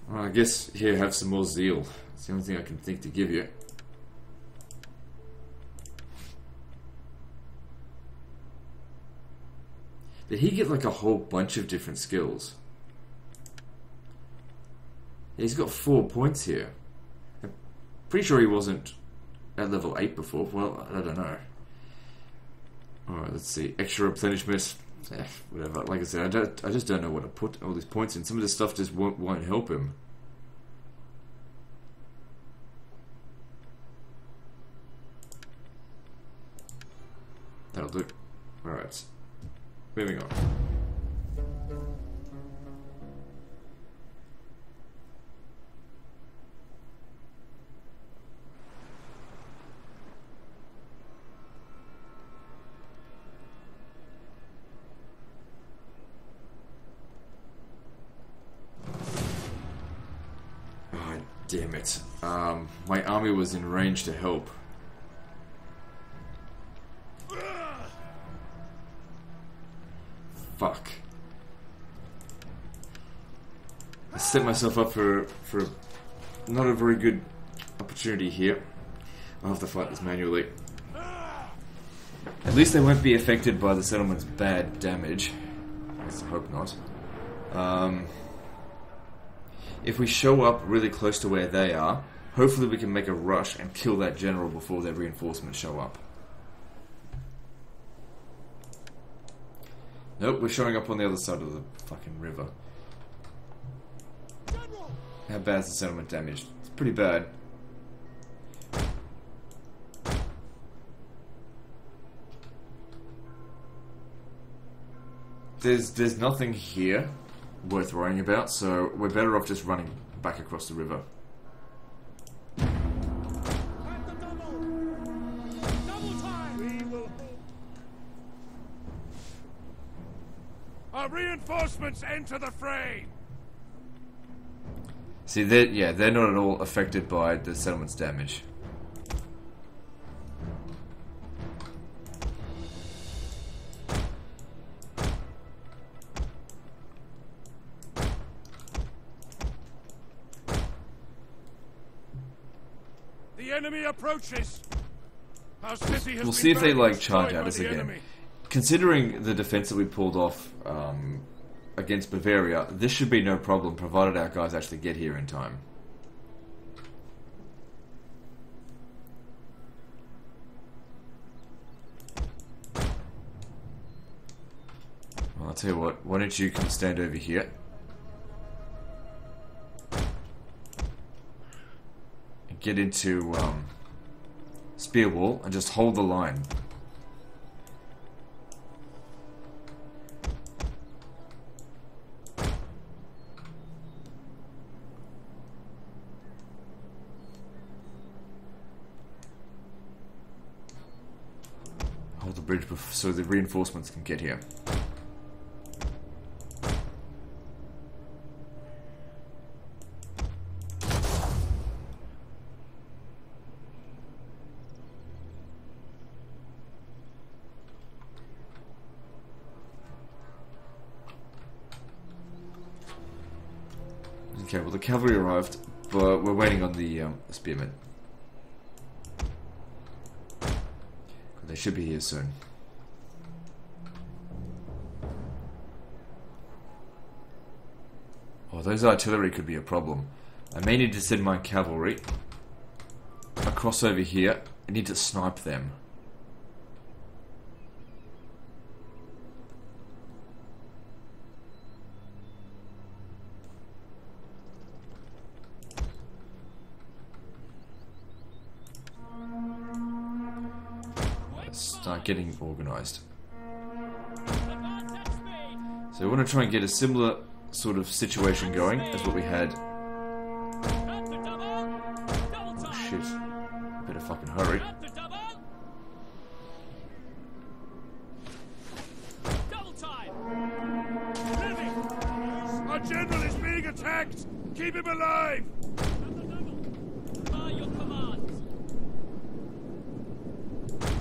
Well, I guess here, have some more zeal. It's the only thing I can think to give you. Did he get like a whole bunch of different skills? Yeah, he's got 4 points here. I'm pretty sure he wasn't at level 8 before. Well, I don't know. Alright, let's see. Extra replenishment. Whatever. Like I said, I just don't know what to put all these points in. Some of this stuff just won't help him. That'll do. Alright. Moving on. Damn it. My army was in range to help. Fuck. I set myself up for not a very good opportunity here. I'll have to fight this manually. At least they won't be affected by the settlement's bad damage. I hope not. If we show up really close to where they are, hopefully we can make a rush and kill that general before their reinforcements show up. Nope, we're showing up on the other side of the fucking river. How bad is the settlement damaged? It's pretty bad. There's nothing here worth worrying about, so we're better off just running back across the river. Our reinforcements enter the fray. See, they're not at all affected by the settlement's damage. The enemy approaches. Our city has We'll see if they charge at us the again. enemy. Considering the defense that we pulled off against Bavaria, this should be no problem, provided our guys actually get here in time. Well, I'll tell you what, why don't you come stand over here? And get into spear wall and just hold the line. Hold the bridge so the reinforcements can get here. Okay, well the cavalry arrived, but we're waiting on the spearmen. They should be here soon. Oh, those artillery could be a problem. I may need to send my cavalry across over here. I need to snipe them. Start getting organized. So we want to try and get a similar sort of situation going as what we had. Oh shit. Better fucking hurry. Our general is being attacked! Keep him alive!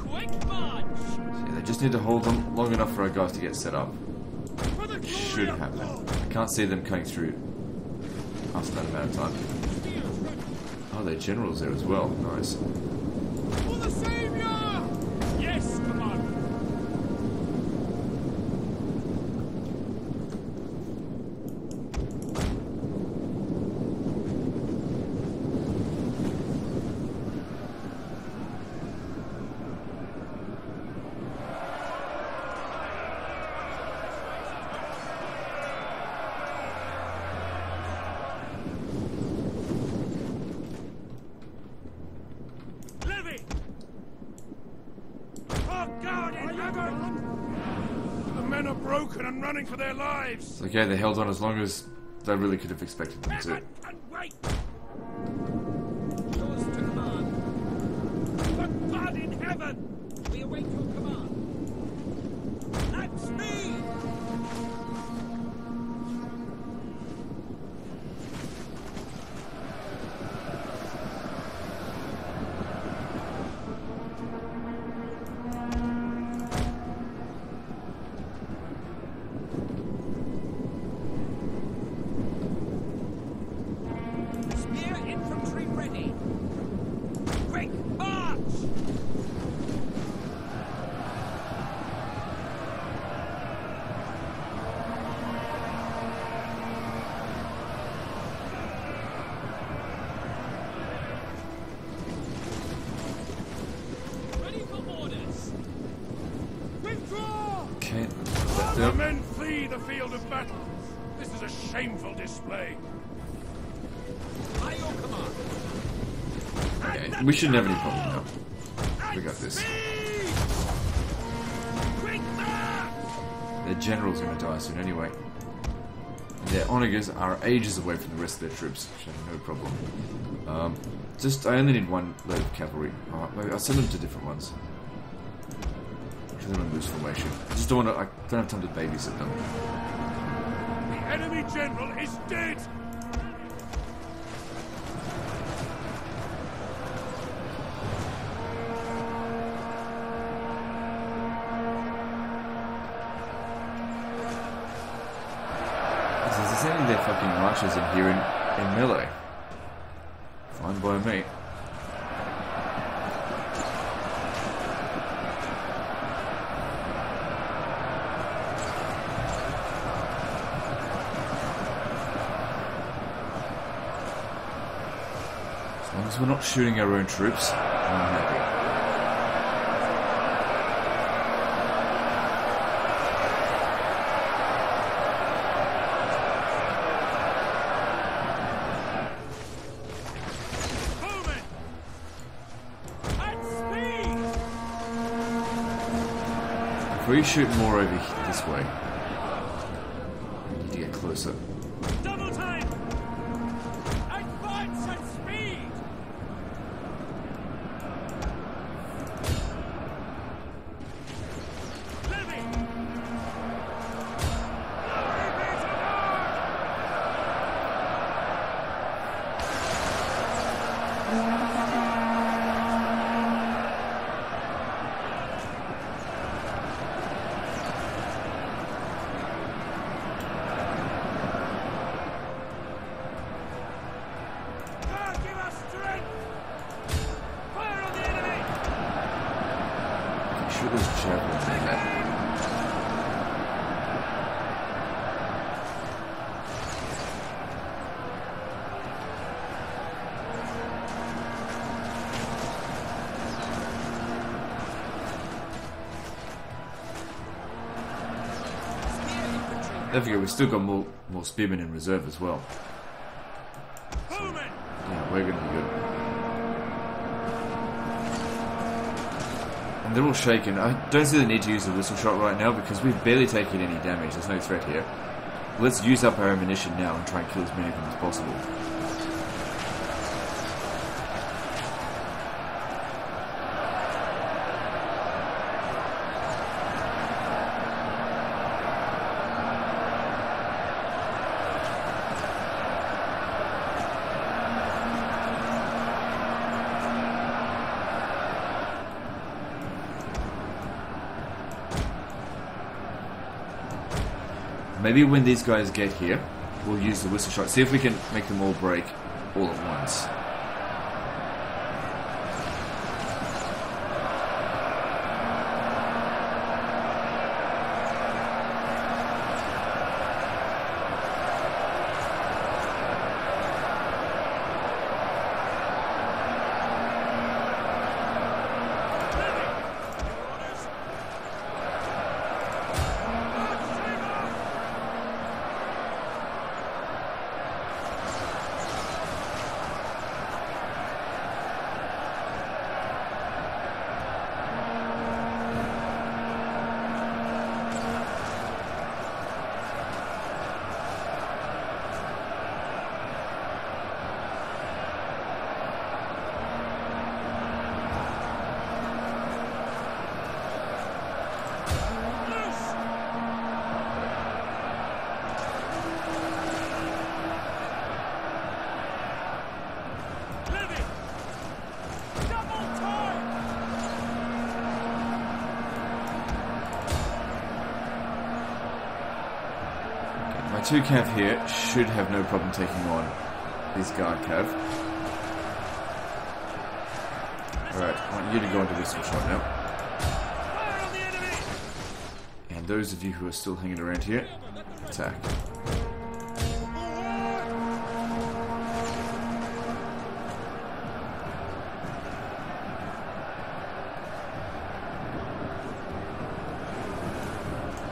See, they just need to hold them long enough for our guys to get set up. Should happen. I can't see them coming through after that amount of time. Oh, their general's there as well. Nice. For the savior! Yes, commander! men are broken and running for their lives. Okay, they held on as long as they really could have expected them to. And wait! Yours to command. But God in heaven! We await your command. At speed! Spear infantry ready. Quick march! Ready for orders. Withdraw! Okay, While the yep. men flee the field of battle. This is a shameful display. By your command. Okay, we shouldn't have any problem now. We got this. Quick march! Their general's gonna die soon anyway. And their onagers are ages away from the rest of their troops, so no problem. I only need one load of cavalry. Maybe I'll send them to different ones. Send them in loose formation. I just don't want to. I don't have time to babysit them. The enemy general is dead! They're sending their fucking archers in here in melee. Fine by me. As long as we're not shooting our own troops, I'm happy. Moving! At speed! If we shoot more over this way, we need to get closer. Double time! Advance at speed! Levy! Glory be to God! God, give us strength! Fire on the enemy! Shoot those javelins in there. Don't forget, we've still got more spearmen in reserve as well. Moving! Yeah, we're gonna be good. And they're all shaken. I don't see the need to use the whistle shot right now because we've barely taken any damage. There's no threat here. Let's use up our ammunition now and try and kill as many of them as possible. Maybe when these guys get here, we'll use the whistle shot. See if we can make them all break all at once. My 2 cav here should have no problem taking on this guard cav. Alright, I want you to go into whistle shot now. Fire on the enemy! And those of you who are still hanging around here, attack.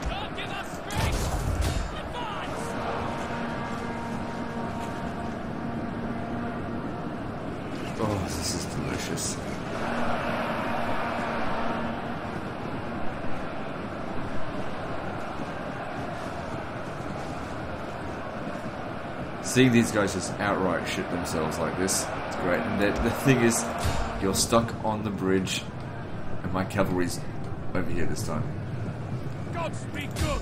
Don't give us space! Advance! Oh, this is delicious. Seeing these guys just outright shit themselves like this, it's great. And the thing is, you're stuck on the bridge, and my cavalry's over here this time. God speed good!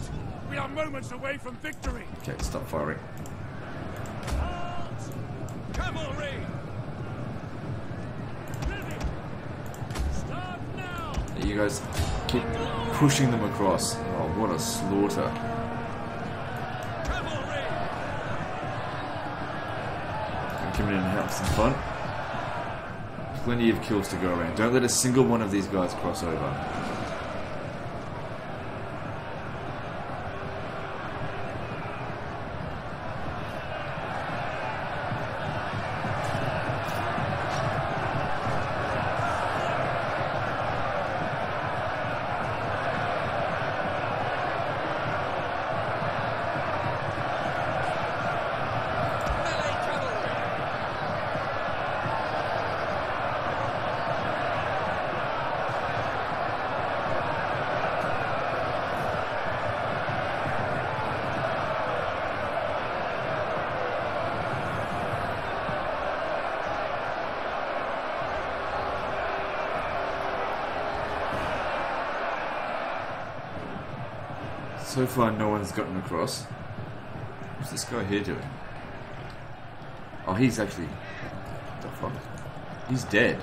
We are moments away from victory! Okay, stop firing. Halt! Cavalry! Ready! Start now! You guys keep pushing them across. Oh, what a slaughter. Cavalry! Come in and have some fun. Plenty of kills to go around. Don't let a single one of these guys cross over. So far, no one's gotten across. What's this guy here doing? Oh, he's actually... What the fuck? He's dead.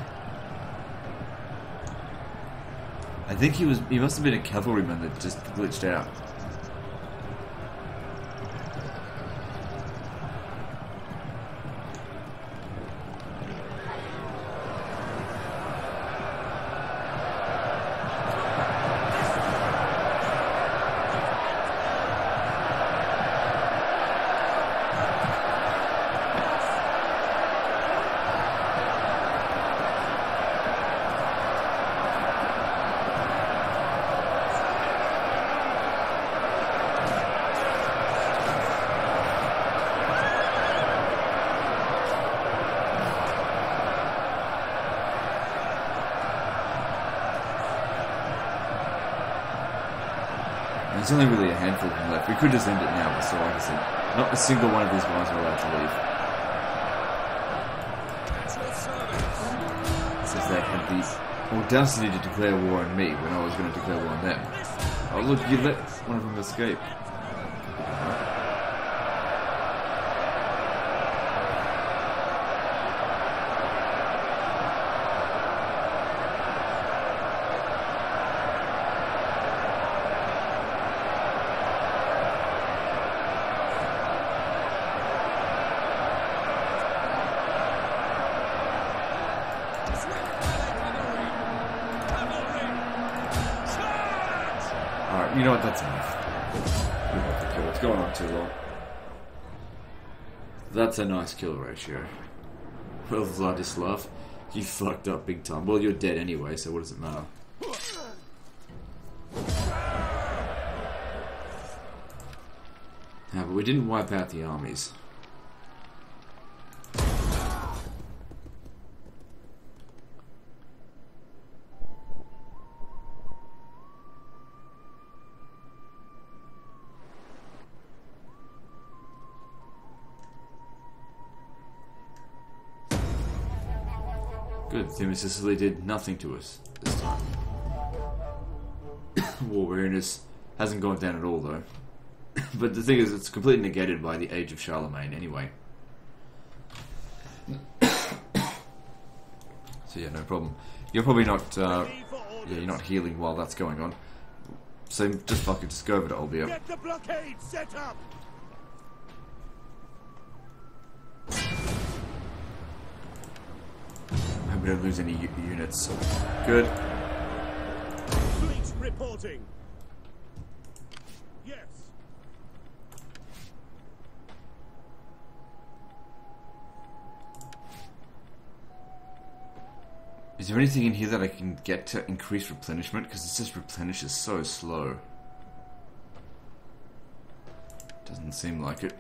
I think he must have been a cavalryman that just glitched out. There's only really a handful of them left. We could just end it now, but so like I said, not a single one of these guys are allowed to leave. Since they had the audacity to declare war on me when I was going to declare war on them. Oh look, you let one of them escape. Alright, you know what, that's enough. We got the kill. It's going on too long. That's a nice kill ratio. Well, Vladislav, you fucked up big time. Well, you're dead anyway, so what does it matter? Yeah, but we didn't wipe out the armies. Good, Sicily did nothing to us this time. War weariness hasn't gone down at all though. But the thing is, it's completely negated by the age of Charlemagne anyway. So yeah, no problem. You're probably not, yeah, you're not healing while that's going on. So just fucking just go over to Olbia. Get the blockade set up. We don't lose any units. Good. Fleet reporting. Yes. Is there anything in here that I can get to increase replenishment? Because it just replenishes so slow. Doesn't seem like it.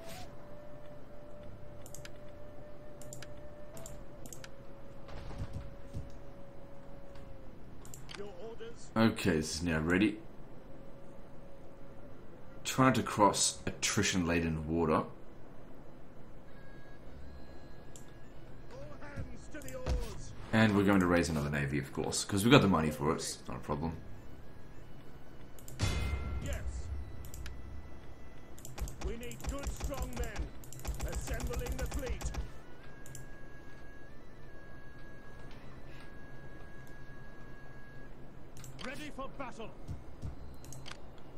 Your orders. Okay, this is now ready. Trying to cross attrition-laden water. All hands to the oars. And we're going to raise another navy, of course, because we've got the money for it. It's not a problem. Yes. We need good, strong men. Assembling the fleet. Ready for battle.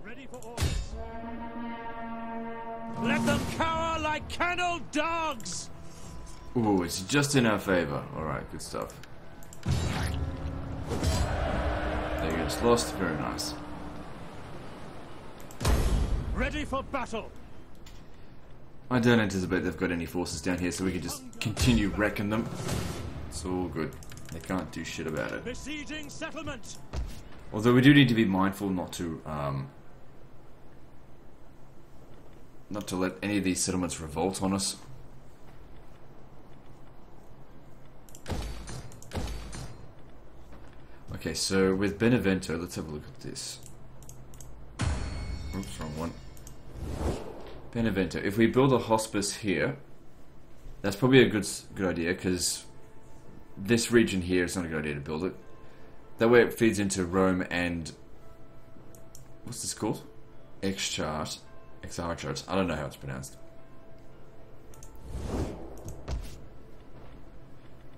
Ready for orders. Let them cower like kennelled dogs! Ooh, it's just in our favor. Alright, good stuff. There you go, it's lost. Very nice. Ready for battle. I don't anticipate they've got any forces down here, so we can just continue wrecking them. It's all good. They can't do shit about it. Besieging settlement. Although we do need to be mindful not to let any of these settlements revolt on us. Okay, so with Benevento, let's have a look at this. Oops, wrong one. Benevento. If we build a hospice here, that's probably a good idea, because this region here is not a good idea to build it. That way it feeds into Rome and... what's this called? Exarchate. I don't know how it's pronounced.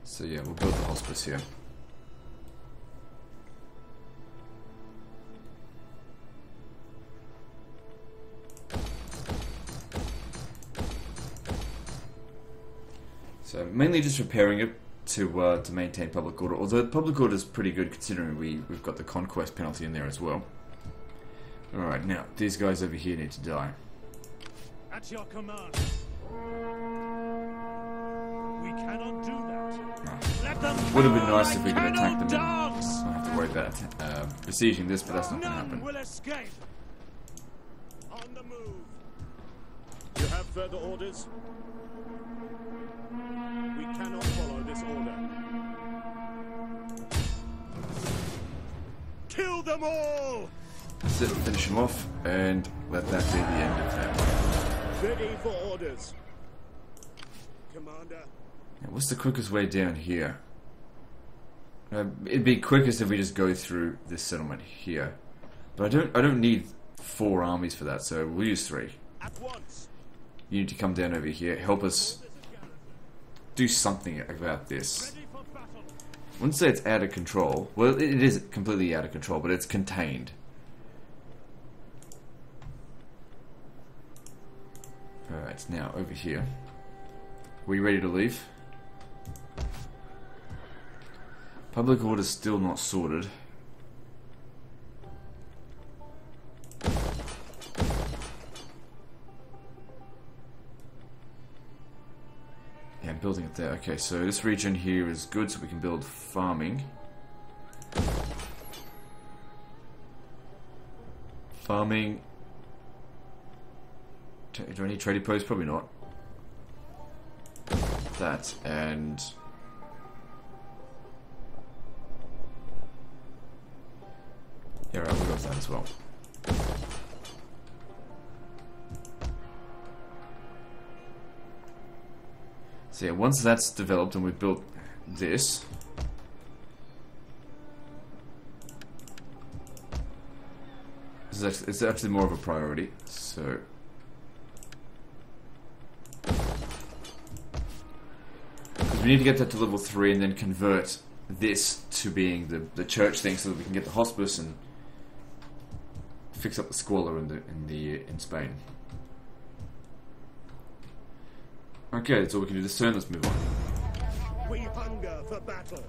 So yeah, we'll build the hospice here. So mainly just repairing it to maintain public order. Although public order is pretty good considering we've got the conquest penalty in there as well. Alright, now these guys over here need to die. At your command. We cannot do that. Let them Would have been cower nice like if we could attack them. kennelled dogs. I don't have to worry about besieging this, but that's not going to None happen. will escape. On the move. You have further orders? We cannot follow this order. Kill them all! That's it, finish them off, and let that be the end of them. Ready for orders. Commander. Now, what's the quickest way down here? It'd be quickest if we just go through this settlement here. But I don't need 4 armies for that, so we'll use 3. At once. You need to come down over here, help us do something about this. Ready for battle. I wouldn't say it's out of control. Well, it is completely out of control, but it's contained. Alright, now over here. We ready to leave? Public order's still not sorted. Yeah, I'm building it there. Okay, so this region here is good, so we can build farming. Farming. Do I need trading posts? Probably not. That, and... yeah, right, we'll go with that as well. So yeah, once that's developed and we've built this, it's actually more of a priority. So because we need to get that to level 3 and then convert this to being the church thing, so that we can get the hospice and fix up the squalor in Spain. Okay, that's all we can do this turn. Let's move on. We hunger for battle.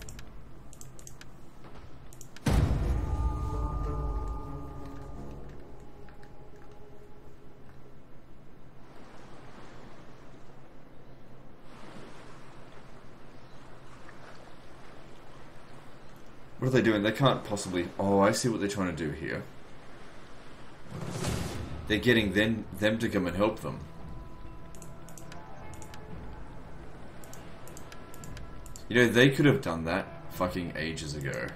What are they doing? They can't possibly... Oh, I see what they're trying to do here. They're getting them to come and help them. You know, they could have done that fucking ages ago.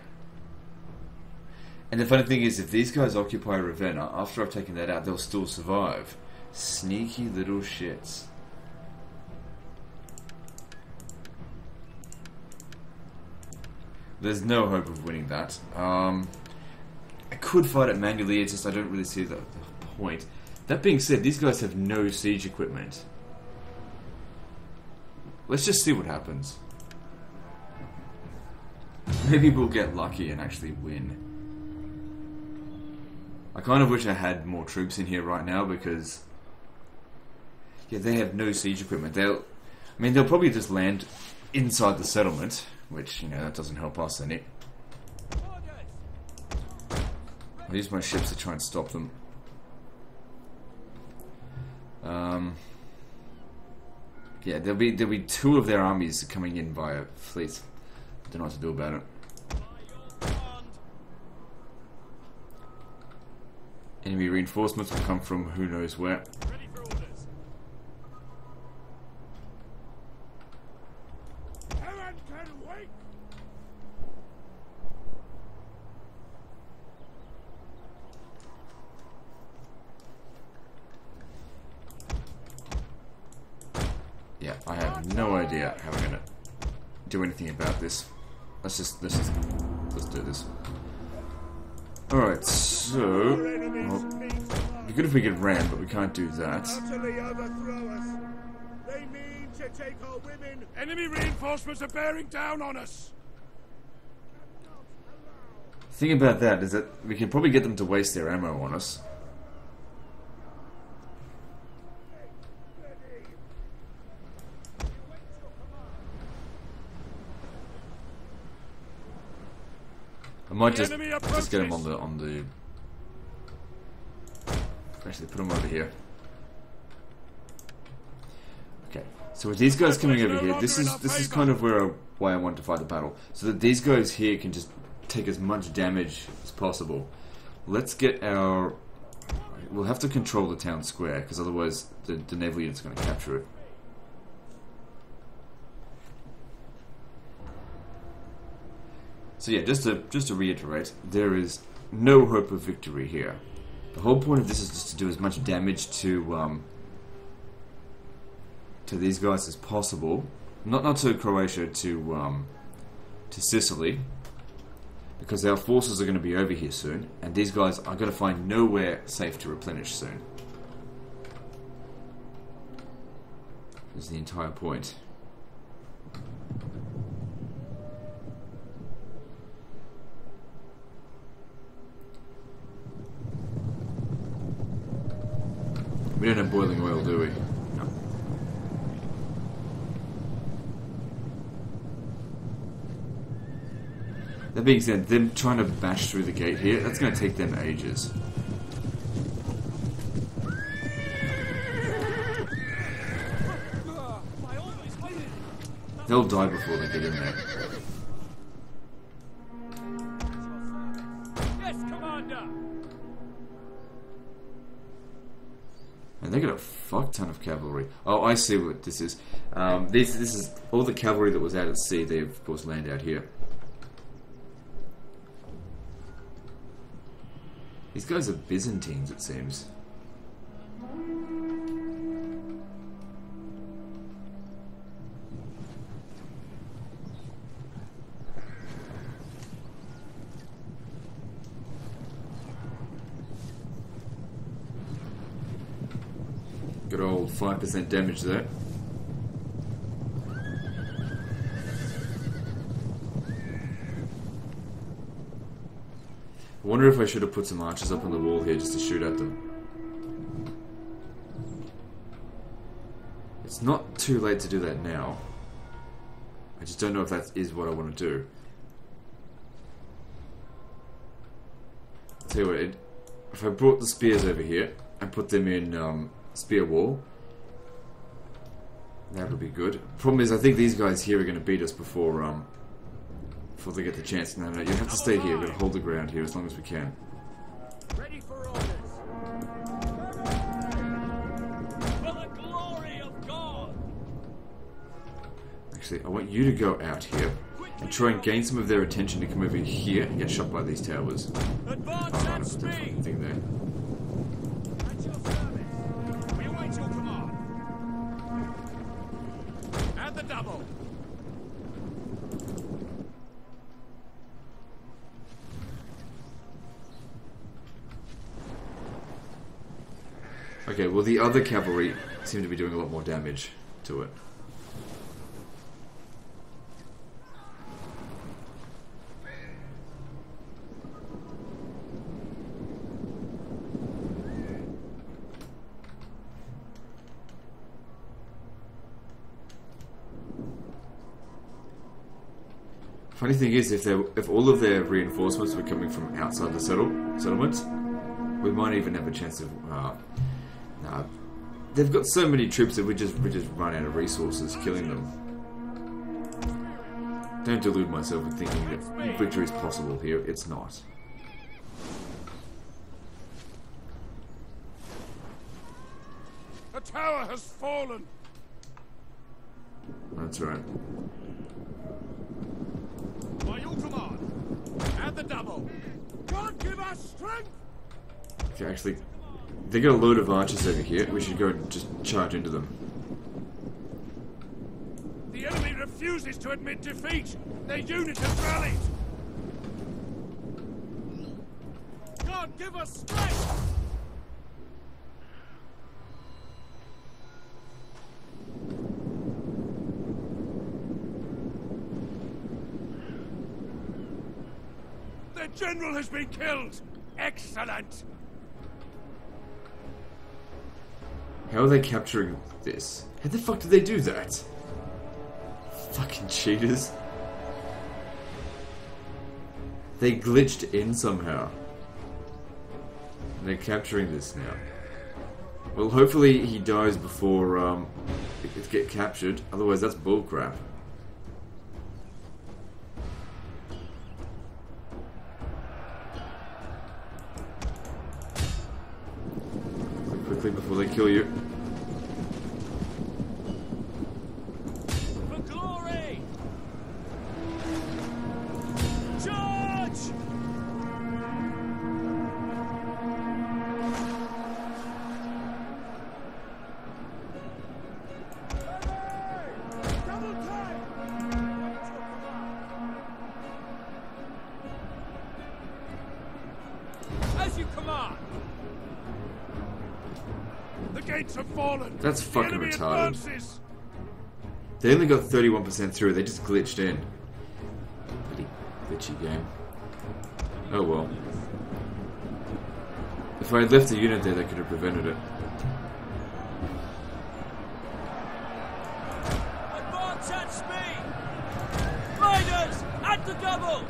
And the funny thing is, if these guys occupy Ravenna, after I've taken that out, they'll still survive. Sneaky little shits. There's no hope of winning that. I could fight it manually, it's just I don't really see the point. That being said, these guys have no siege equipment. Let's just see what happens. Maybe we'll get lucky and actually win. I kind of wish I had more troops in here right now because... Yeah, they have no siege equipment. They'll probably just land inside the settlement, which, you know, that doesn't help us any. I'll use my ships to try and stop them. Yeah, there'll be two of their armies coming in via fleet. Don't know what to do about it. Enemy reinforcements will come from who knows where. Ready for orders. Helen can wait. Yeah, I have no idea how we're gonna do anything about this. Let's do this. Alright, so... Well, it'd be good if we could ram, but we can't do that. Utterly overthrow us. They mean to take our women. Enemy reinforcements are bearing down on us. The thing about that is that we can probably get them to waste their ammo on us. I might just get them on the... Actually, put them over here. Okay, so with these guys coming over here, this is kind of why I want to fight the battle, so that these guys here can just take as much damage as possible. Let's get our... We'll have to control the town square, because otherwise the naval unit's going to capture it. So yeah, just to reiterate, there is no hope of victory here. The whole point of this is just to do as much damage to these guys as possible. Not to Croatia, to Sicily, because our forces are going to be over here soon, and these guys are going to find nowhere safe to replenish soon. This is the entire point. We don't have boiling oil, do we? No. That being said, them trying to bash through the gate here, that's going to take them ages. They'll die before they get in there. Yes, Commander. And they got a fuck ton of cavalry. Oh, I see what this is. This is all the cavalry that was out at sea. They of course land out here. These guys are Byzantines, it seems. Good old 5% damage there. I wonder if I should have put some archers up on the wall here just to shoot at them. It's not too late to do that now. I just don't know if that is what I want to do. I'll tell you what, if I brought the spears over here and put them in spear wall, that would be good. Problem is, I think these guys here are going to beat us before before they get the chance. No, you have to stay here. We're gonna hold the ground here as long as we can. Ready for orders. For the glory of God. Actually, I want you to go out here and try and gain some of their attention to come over here and get shot by these towers. Advance at speed. Thing there. At your service. We await your command. At the double. Okay, well the other cavalry seem to be doing a lot more damage to it. Funny thing is, if all of their reinforcements were coming from outside the settlements, we might even have a chance of. Nah, they've got so many troops that we just run out of resources killing them. Don't delude myself with thinking that victory is possible here. It's not. The tower has fallen. That's right. By your command. At the double. God give us strength. Okay, actually, they got a load of archers over here. We should go and just charge into them. The enemy refuses to admit defeat. Their unit has rallied. God give us strength. The general has been killed. Excellent. How are they capturing this? How the fuck did they do that? Fucking cheaters. They glitched in somehow. And they're capturing this now. Well, hopefully he dies before it get captured. Otherwise, that's bullcrap. Quickly before they kill you. For glory! Charge! Double time! As you command! The gates have fallen. That's fucking the enemy retarded. advances. They only got 31% through. They just glitched in. Bloody glitchy game. Oh well. If I had left the unit there, they could have prevented it. Advance at speed! Riders! At the double!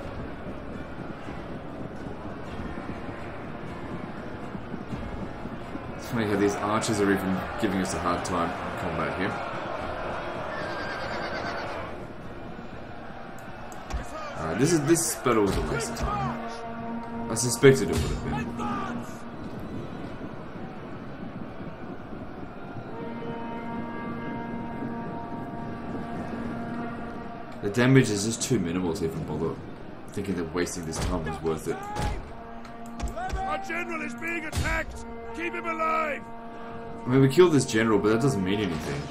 It's funny how these archers are even giving us a hard time in combat here. This battle was a waste of time. I suspected it would have been. Advance! The damage is just too minimal to even bother thinking that wasting this time was worth it. Our general is being attacked. Keep him alive. I mean, we killed this general, but that doesn't mean anything.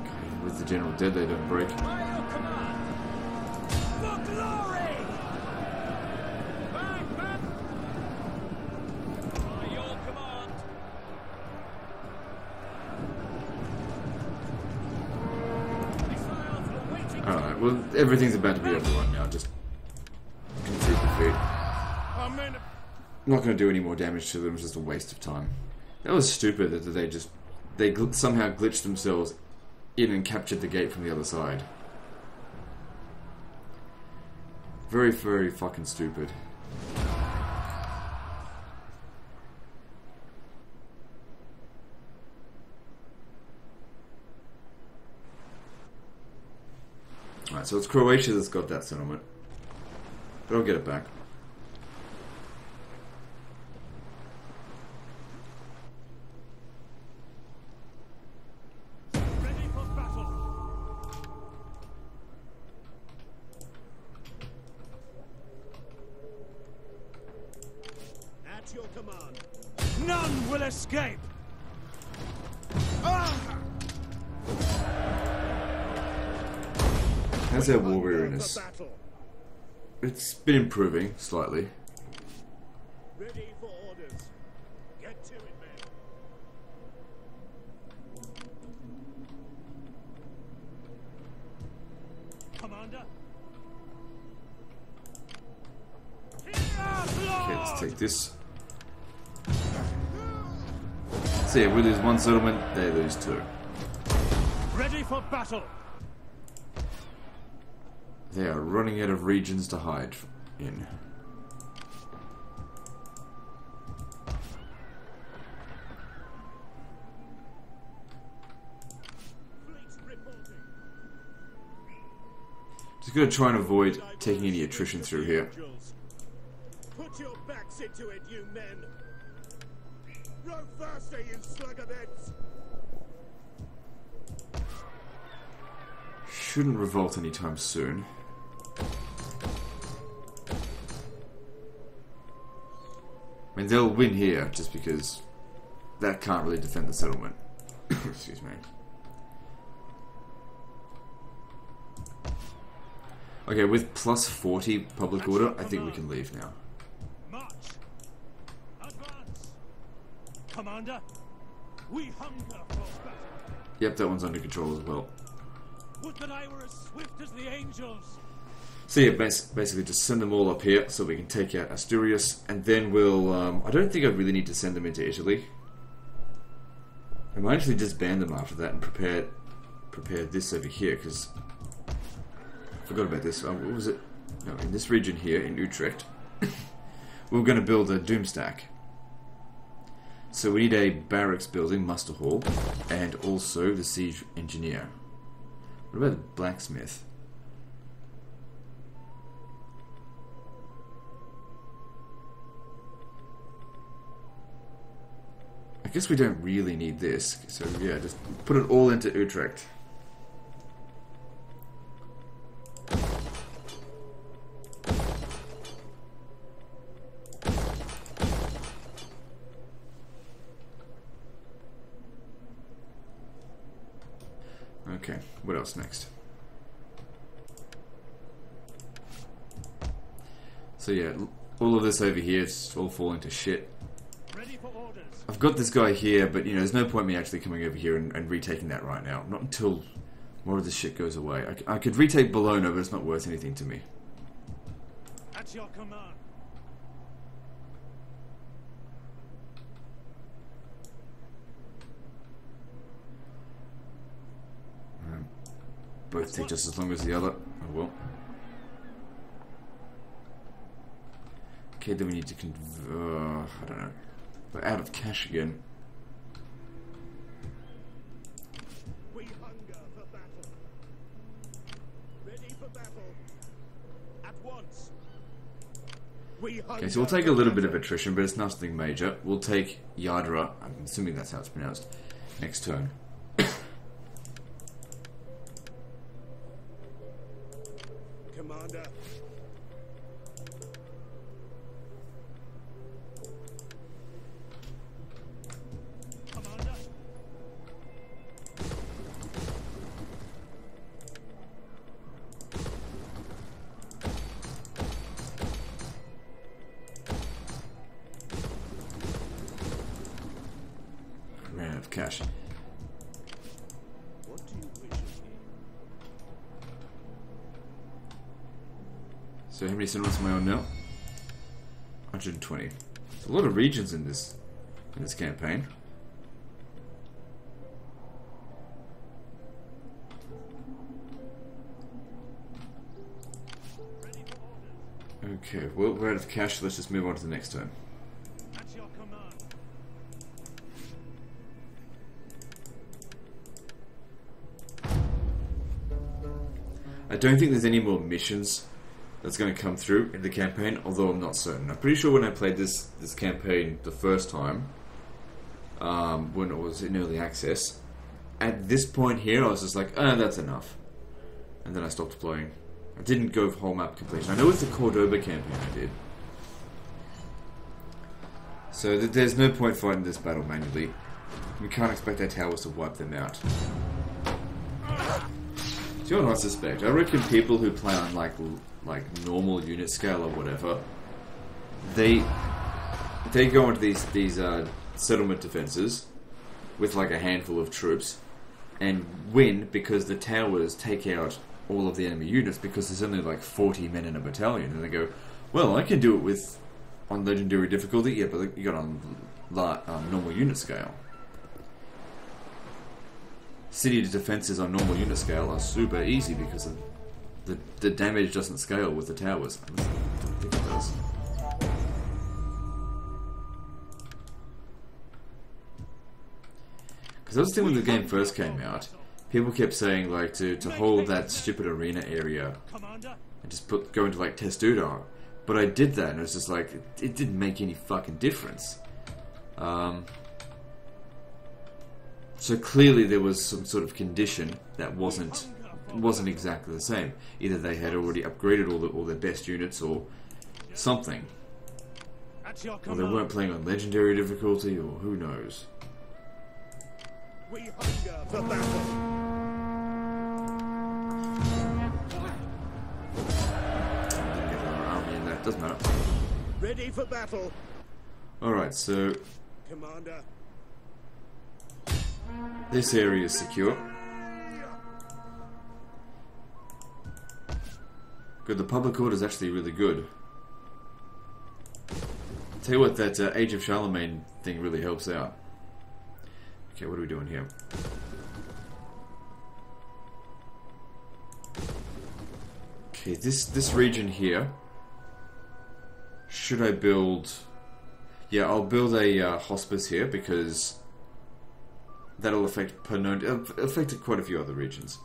God, with the general dead, they don't break. By your command! For glory. Back, back! By your command! Missiles awaiting. Alright, well, everything's about to be overrun now. Just concede defeat. Our men have I'm not going to do any more damage to them. It's just a waste of time. That was stupid that they somehow glitched themselves in and captured the gate from the other side. Very, very fucking stupid. Alright, so it's Croatia that's got that settlement. But I'll get it back. Ready for battle. At your command. None will escape. How's our war weariness? For battle. It's been improving slightly. Ready for orders. Get to it, men. Commander. Okay, let's take this. So yeah, we lose one settlement, they lose two. Ready for battle. They are running out of regions to hide in. Fleet reporting. Just gonna try and avoid taking any attrition through here. Put your backs into it, you men. Row faster, you slugabeds. Shouldn't revolt anytime soon. I mean, they'll win here just because that can't really defend the settlement. Excuse me. Okay, with plus 40 public order, I think we can leave now. March. Advance. Commander. We hunger for battle. Yep, that one's under control as well. Would that I were as swift as the angels. So yeah, basically just send them all up here so we can take out Asturias, and then we'll, I don't think I really need to send them into Italy. I might actually disband them after that and prepare this over here, because I forgot about this. What was it? No, in this region here, in Utrecht, we were going to build a doomstack. So we need a barracks building, muster hall, and also the siege engineer. What about the blacksmith? I guess we don't really need this, so yeah, just put it all into Utrecht. Okay, what else next? So yeah, all of this over here is all falling to shit. Ready for orders. I've got this guy here, but you know, there's no point me actually coming over here and retaking that right now. Not until more of this shit goes away. I could retake Bologna, but it's not worth anything to me. At your command. Both take just as long as the other. Oh well. Okay, then we need to I don't know. We're out of cash again. We hunger for battle. Ready for battle. At once. We hunger. Okay, so we'll take a little bit of attrition, but it's nothing major. We'll take Yadra, I'm assuming that's how it's pronounced, next turn. Commander. Commander. Ran out of cash. What do you wish of me? So how many settlements am I on now? 120. There's a lot of regions in this campaign. Okay, well, we're out of cash, so let's just move on to the next turn. At your command. I don't think there's any more missions that's going to come through in the campaign, although I'm not certain. I'm pretty sure when I played this campaign the first time, when it was in early access, at this point here I was just like, that's enough. And then I stopped playing. I didn't go for whole map completion. I know it's the Cordoba campaign I did. So there's no point fighting this battle manually. We can't expect our towers to wipe them out. Do you know what I suspect? I reckon people who play on like normal unit scale or whatever, they go into these settlement defenses with like a handful of troops and win because the towers take out all of the enemy units because there's only like 40 men in a battalion, and they go, well, I can do it on legendary difficulty, yeah, but you got on normal unit scale. City defenses on normal unit scale are super easy because of the damage doesn't scale with the towers. I don't think it does. Because that was the thing when the game first came out. People kept saying like to hold that stupid arena area and just go into like Testudo. But I did that and it was just like it didn't make any fucking difference. So clearly there was some sort of condition that wasn't exactly the same. Either they had already upgraded all their best units or something. Or they weren't playing on legendary difficulty, or who knows. We hunger for battle. Didn't get another army in there. Doesn't matter. Ready for battle. Alright, so Commander. this area is secure. Good, the public order is actually really good. Tell you what, that Age of Charlemagne thing really helps out. Okay, what are we doing here? Okay, this region here. Should I build? Yeah, I'll build a hospice here because that'll affect affected quite a few other regions.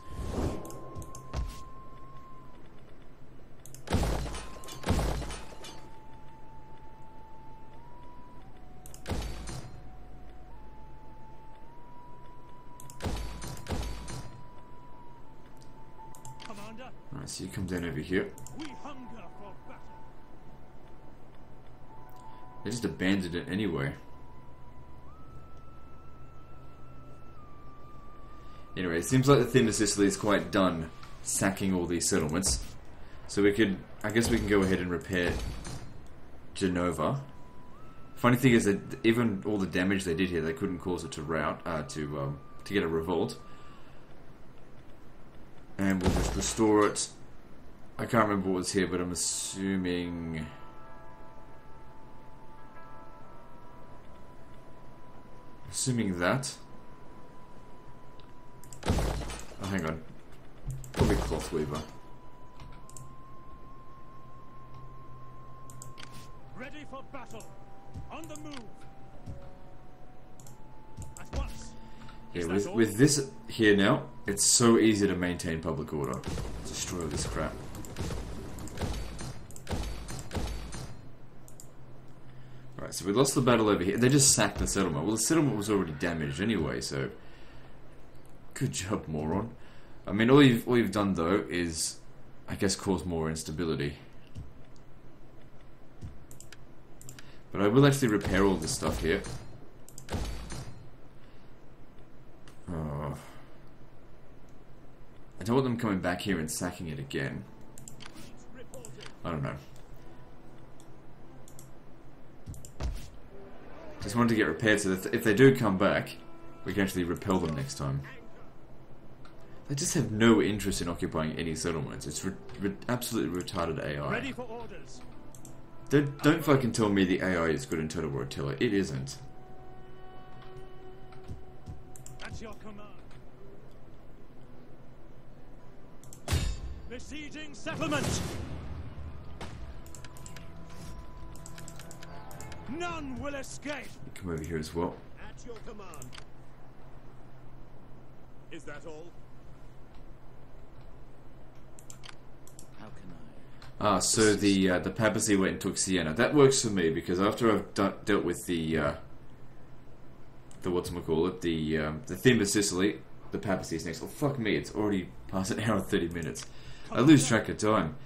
Alright, so you come down over here. They just abandoned it anyway. Anyway, it seems like the theme of Sicily is quite done sacking all these settlements. So I guess we can go ahead and repair Genova. Funny thing is that even all the damage they did here, they couldn't cause it to get a revolt. And we'll just restore it. I can't remember what was here, but I'm assuming that. Oh, hang on. Probably Cloth Weaver. Ready for battle. On the move. At once. Yeah, with this here now, it's so easy to maintain public order. Destroy this crap. Right, so we lost the battle over here. They just sacked the settlement. Well, the settlement was already damaged anyway, so good job, moron. I mean, all you've done though is, I guess, cause more instability. But I will actually repair all this stuff here. I don't want them coming back here and sacking it again. I don't know. Just wanted to get repaired so that if they do come back, we can actually repel them next time. They just have no interest in occupying any settlements. It's absolutely retarded AI. Ready for orders. Don't fucking tell me the AI is good in Total War Attila. It isn't. At your command. Besieging settlement. None will escape. Come over here as well. At your command. Is that all? How can I? So the papacy went and took Siena. That works for me because after I've dealt with the whatchamacallit, the theme of Sicily, the papacy is next. Oh fuck me, it's already past an hour and 30 minutes. I lose track of time.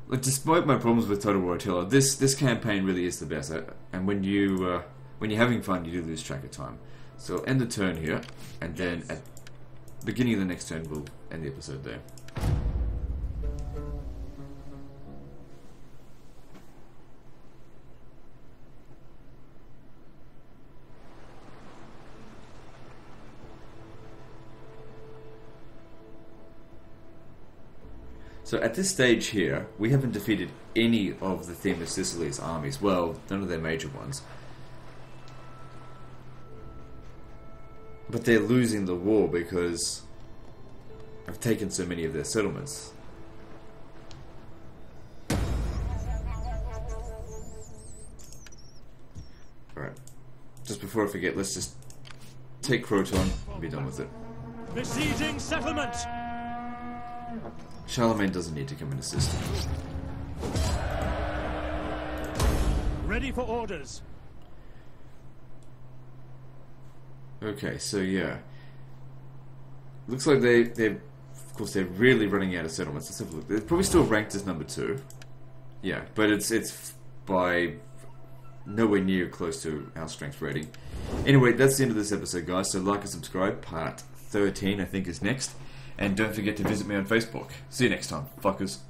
Like, despite my problems with Total War Attila, this campaign really is the best. And when you're having fun, you do lose track of time. So I'll end the turn here, and then at the beginning of the next turn, we'll end the episode there. So at this stage here, we haven't defeated any of the Theme of Sicily's armies. Well, none of their major ones. But they're losing the war because I've taken so many of their settlements. Alright. Just before I forget, let's just take Croton and be done with it. Besieging settlement! Charlemagne doesn't need to come and assist. Ready for orders. Okay, so yeah. Looks like they're of course they're really running out of settlements. Let's have a look. They're probably still ranked as number 2. Yeah, but it's by nowhere near close to our strength rating. Anyway, that's the end of this episode, guys. So like and subscribe. Part 13, I think, is next. And don't forget to visit me on Facebook. See you next time, fuckers.